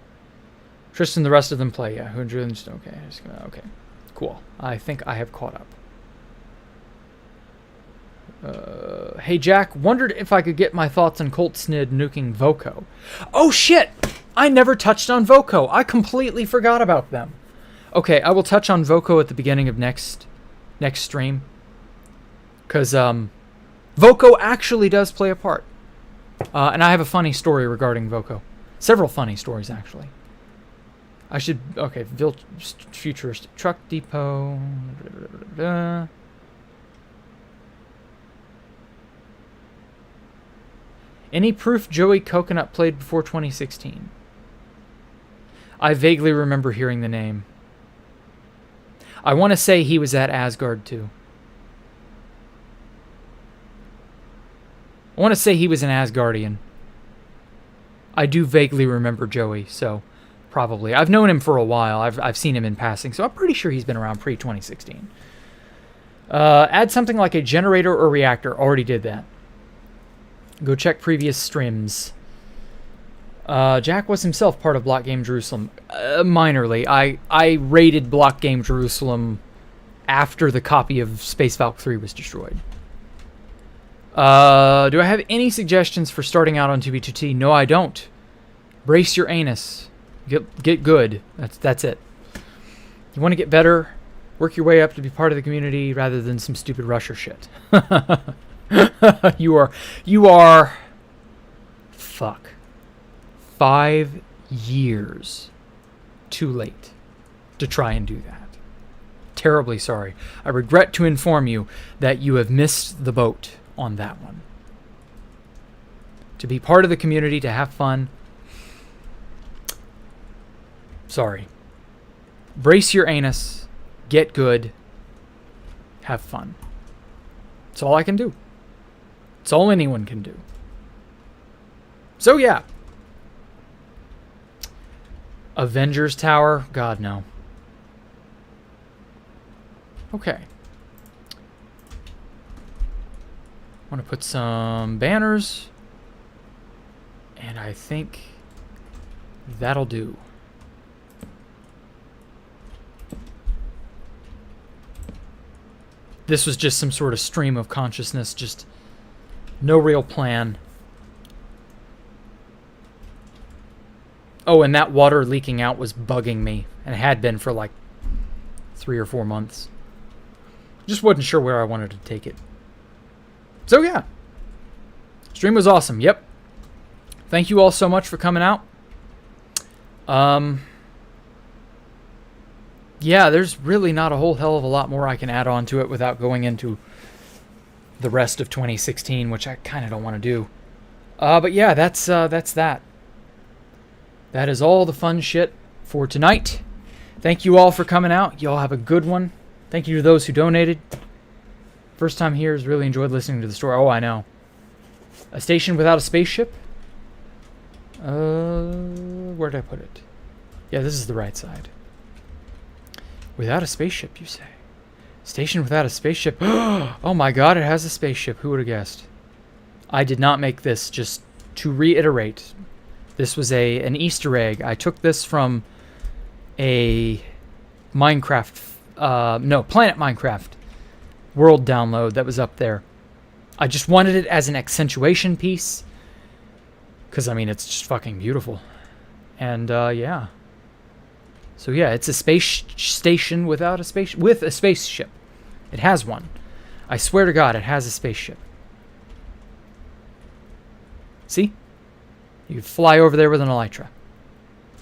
Tristan, the rest of them play, yeah. Who enjoyed them? Okay. Okay. Cool. I think I have caught up. Hey, Jack. Wondered if I could get my thoughts on Colt Snid nuking Voco. Oh, shit! I never touched on Voco. I completely forgot about them. Okay, I will touch on Voco at the beginning of next stream. Because, Voco actually does play a part. And I have a funny story regarding Voco. Several funny stories, actually. I should... Okay, build futuristic truck depot. Any proof Joey Coconut played before 2016? I vaguely remember hearing the name. I want to say he was at Asgard, too. I want to say he was an Asgardian. I do vaguely remember Joey, so probably. I've known him for a while. I've seen him in passing, so I'm pretty sure he's been around pre-2016. Add something like a generator or reactor. Already did that. Go check previous streams. Jack was himself part of Block Game Jerusalem. Minorly. I raided Block Game Jerusalem after the copy of Space Valk 3 was destroyed. Do I have any suggestions for starting out on 2B2T? No, I don't. Brace your anus. Get good. That's it. You want to get better, work your way up to be part of the community rather than some stupid rusher shit. You are fuck. 5 years too late to try and do that. Terribly sorry. I regret to inform you that you have missed the boat on that one. To be part of the community, to have fun. Sorry. Brace your anus. Get good. Have fun. That's all I can do. It's all anyone can do. So yeah. Avengers Tower? God, no. Okay. I want to put some banners. And I think that'll do. This was just some sort of stream of consciousness, just no real plan. Oh, and that water leaking out was bugging me, and it had been for like 3 or 4 months. Just wasn't sure where I wanted to take it. So yeah, stream was awesome. Yep. Thank you all so much for coming out. Yeah, there's really not a whole hell of a lot more I can add on to it without going into the rest of 2016, which I kind of don't want to do. But yeah, that's that. That is all the fun shit for tonight. Thank you all for coming out. Y'all have a good one. Thank you to those who donated. First time here has really enjoyed listening to the story. Oh, I know. A station without a spaceship? Where did I put it? Yeah, this is the right side. Without a spaceship, you say? Station without a spaceship? Oh my god, it has a spaceship. Who would have guessed? I did not make this, just to reiterate. This was an Easter egg. I took this from a Minecraft no, Planet Minecraft world download that was up there. I just wanted it as an accentuation piece. Because, I mean, it's just fucking beautiful. And, yeah. So, yeah, it's a space station with a spaceship. It has one. I swear to God, it has a spaceship. See? You could fly over there with an elytra.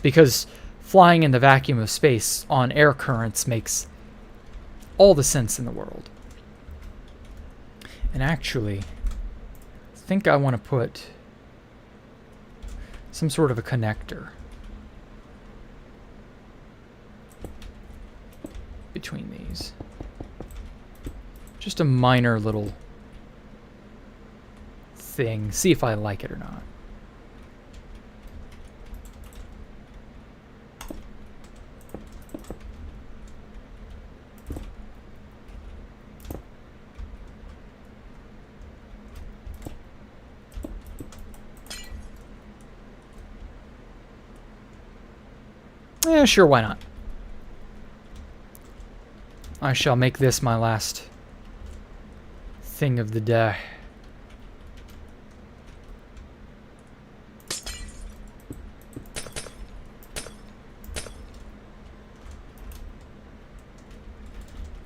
Because flying in the vacuum of space on air currents makes all the sense in the world. And actually, I think I want to put some sort of a connector between these. Just a minor little thing. See if I like it or not. Yeah, sure, why not? I shall make this my last thing of the day.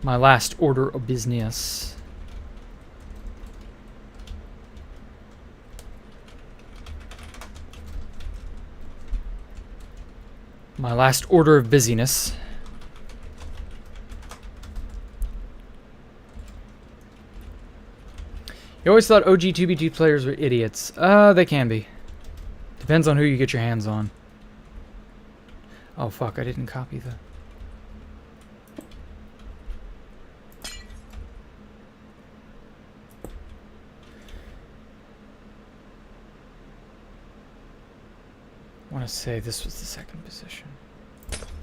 My last order of business. My last order of busyness. You always thought OG 2B2 players were idiots. They can be. Depends on who you get your hands on. Oh fuck, I didn't copy the... I want to say this was the second position.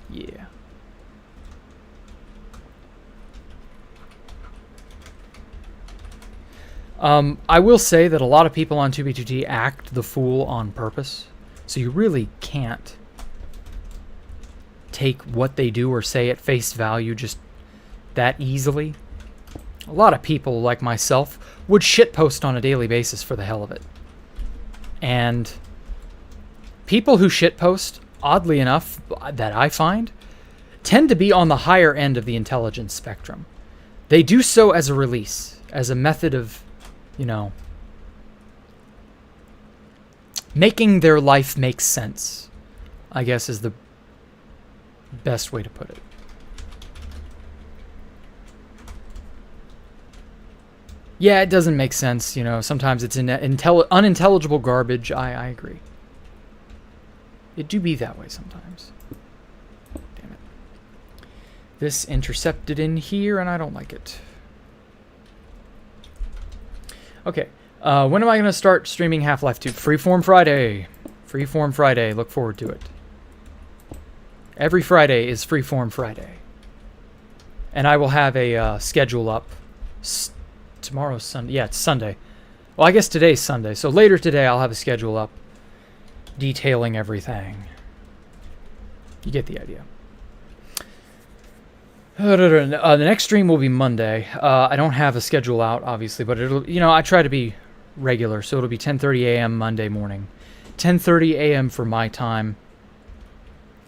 Yeah. I will say that a lot of people on 2B2T act the fool on purpose. So you really can't take what they do or say at face value just that easily. A lot of people, like myself, would shitpost on a daily basis for the hell of it. And people who shitpost, oddly enough, that I find, tend to be on the higher end of the intelligence spectrum. They do so as a release, as a method of, you know, making their life make sense, I guess is the best way to put it. Yeah, it doesn't make sense, you know, sometimes it's unintelligible garbage, I agree. It do be that way sometimes. Damn it. This intercepted in here, and I don't like it. Okay. When am I going to start streaming Half-Life 2? Freeform Friday. Freeform Friday. Look forward to it. Every Friday is Freeform Friday. And I will have a schedule up. Tomorrow's Sunday. Yeah, it's Sunday. Well, I guess today's Sunday. So later today, I'll have a schedule up detailing everything. You get the idea. The next stream will be Monday. I don't have a schedule out, obviously, but it'll, you know, I try to be regular, so it'll be 10:30 a.m. Monday morning. 10:30 a.m. for my time.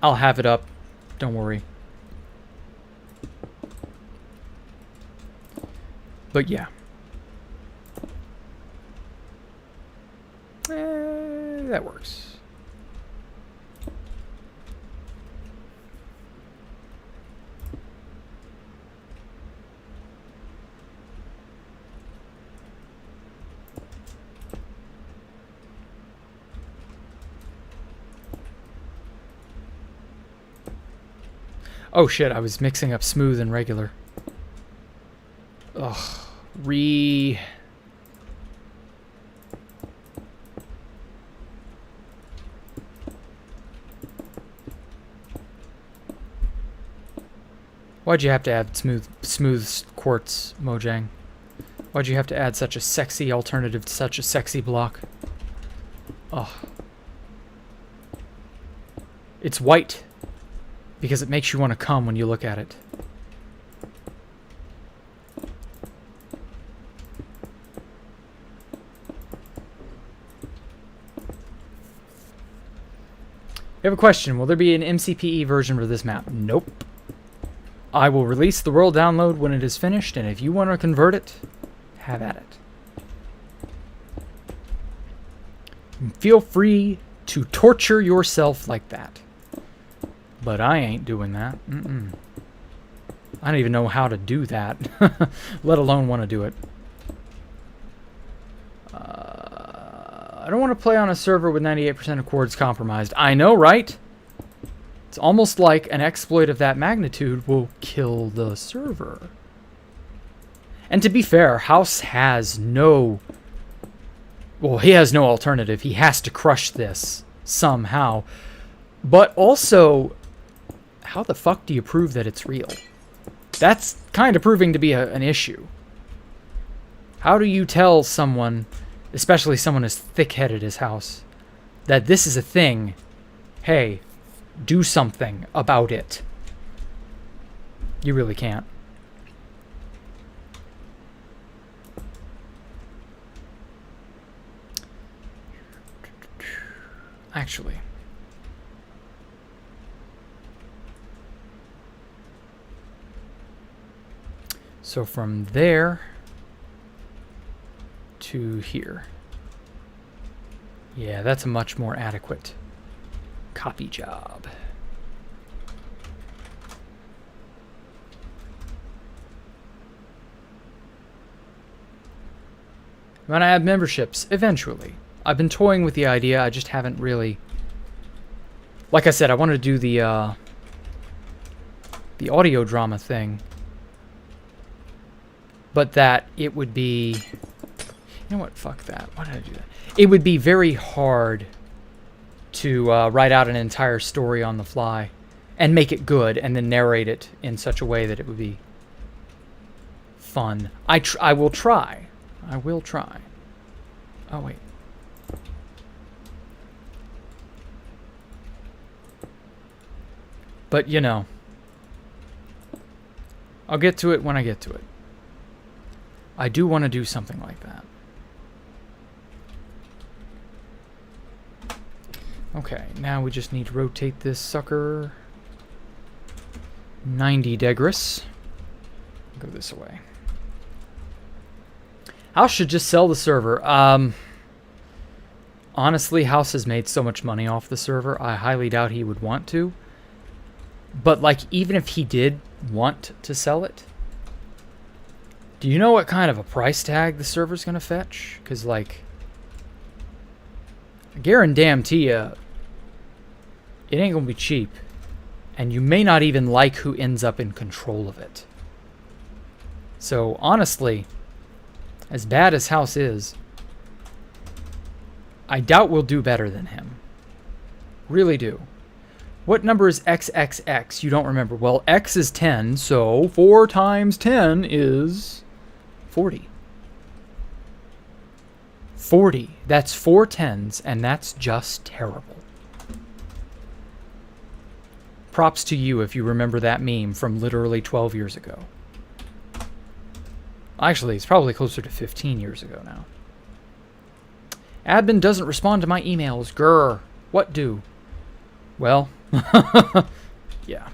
I'll have it up. Don't worry. But yeah. That works. Oh shit, I was mixing up smooth and regular. Ugh. Why'd you have to add smooth quartz, Mojang? Why'd you have to add such a sexy alternative to such a sexy block? Ugh. It's white. Because it makes you want to come when you look at it. We have a question. Will there be an MCPE version of this map? Nope. I will release the world download when it is finished, and if you want to convert it, have at it. Feel free to torture yourself like that. But I ain't doing that. I don't even know how to do that, let alone want to do it. I don't want to play on a server with 98% of cords compromised. I know, right? It's almost like an exploit of that magnitude will kill the server. And to be fair, House has no... Well, he has no alternative. He has to crush this somehow. But also, how the fuck do you prove that it's real? That's kind of proving to be an issue. How do you tell someone, especially someone as thick-headed as House, that this is a thing? Hey, do something about it. You really can't. Actually. So from there to here. Yeah, that's a much more adequate copy job. When I add memberships, eventually. I've been toying with the idea, I just haven't really... Like I said, I wanted to do the audio drama thing. But that it would be... You know what? Fuck that. Why did I do that? It would be very hard to write out an entire story on the fly and make it good and then narrate it in such a way that it would be fun. I will try. I will try. Oh, wait. But, you know, I'll get to it when I get to it. I do want to do something like that. Okay, now we just need to rotate this sucker 90 degrees. Go this way. House should just sell the server. Honestly, House has made so much money off the server, I highly doubt he would want to. But, like, even if he did want to sell it, do you know what kind of a price tag the server's going to fetch? Because, like, I guarantee you, it ain't going to be cheap. And you may not even like who ends up in control of it. So, honestly, as bad as House is, I doubt we'll do better than him. Really do. What number is XXX? You don't remember. Well, X is 10, so 4 times 10 is 40. 40. That's 4 tens, and that's just terrible. Props to you if you remember that meme from literally 12 years ago. Actually, it's probably closer to 15 years ago now. Admin doesn't respond to my emails. Grr. What do? Well, yeah.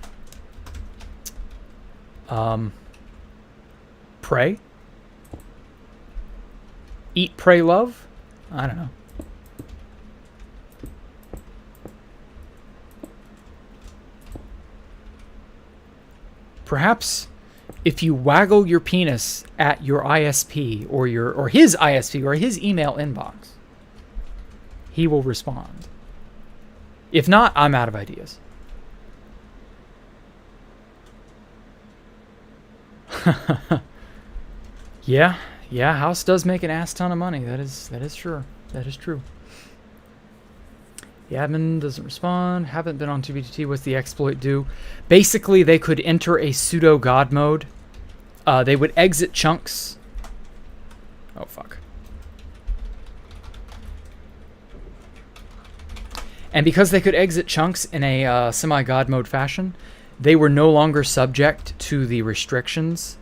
Pray? Eat, pray, love? I don't know. Perhaps if you waggle your penis at your ISP or his ISP or his email inbox, he will respond. If not, I'm out of ideas. Yeah, House does make an ass ton of money. That is true. That is true. The admin doesn't respond. Haven't been on 2BTT. What's the exploit do? Basically, they could enter a pseudo god mode. They would exit chunks. Oh, fuck. And because they could exit chunks in a semi-god mode fashion, they were no longer subject to the restrictions.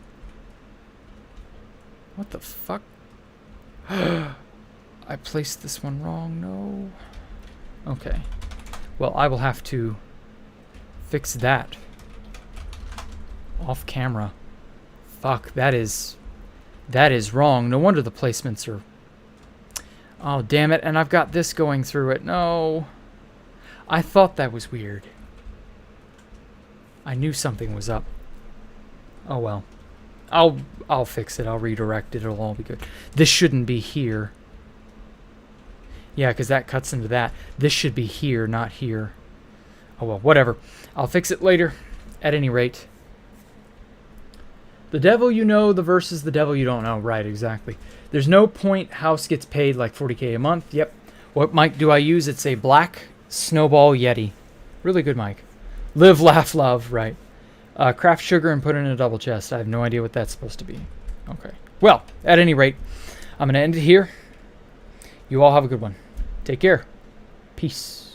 What the fuck? I placed this one wrong. No. Okay. Well, I will have to fix that off camera. Fuck, that is wrong. No wonder the placements are... Oh, damn it. And I've got this going through it. No. I thought that was weird. I knew something was up. Oh, well. I'll fix it. I'll redirect it. It'll all be good. This shouldn't be here. Yeah, because that cuts into that. This should be here, not here. Oh, well, whatever. I'll fix it later. At any rate. The devil you know, the versus the devil you don't know. Right, exactly. There's no point house gets paid like 40K a month. Yep. What mic do I use? It's a black Snowball Yeti. Really good mic. Live, laugh, love. Right. Craft sugar and put it in a double chest. I have no idea what that's supposed to be. Okay. Well, at any rate, I'm going to end it here. You all have a good one. Take care. Peace.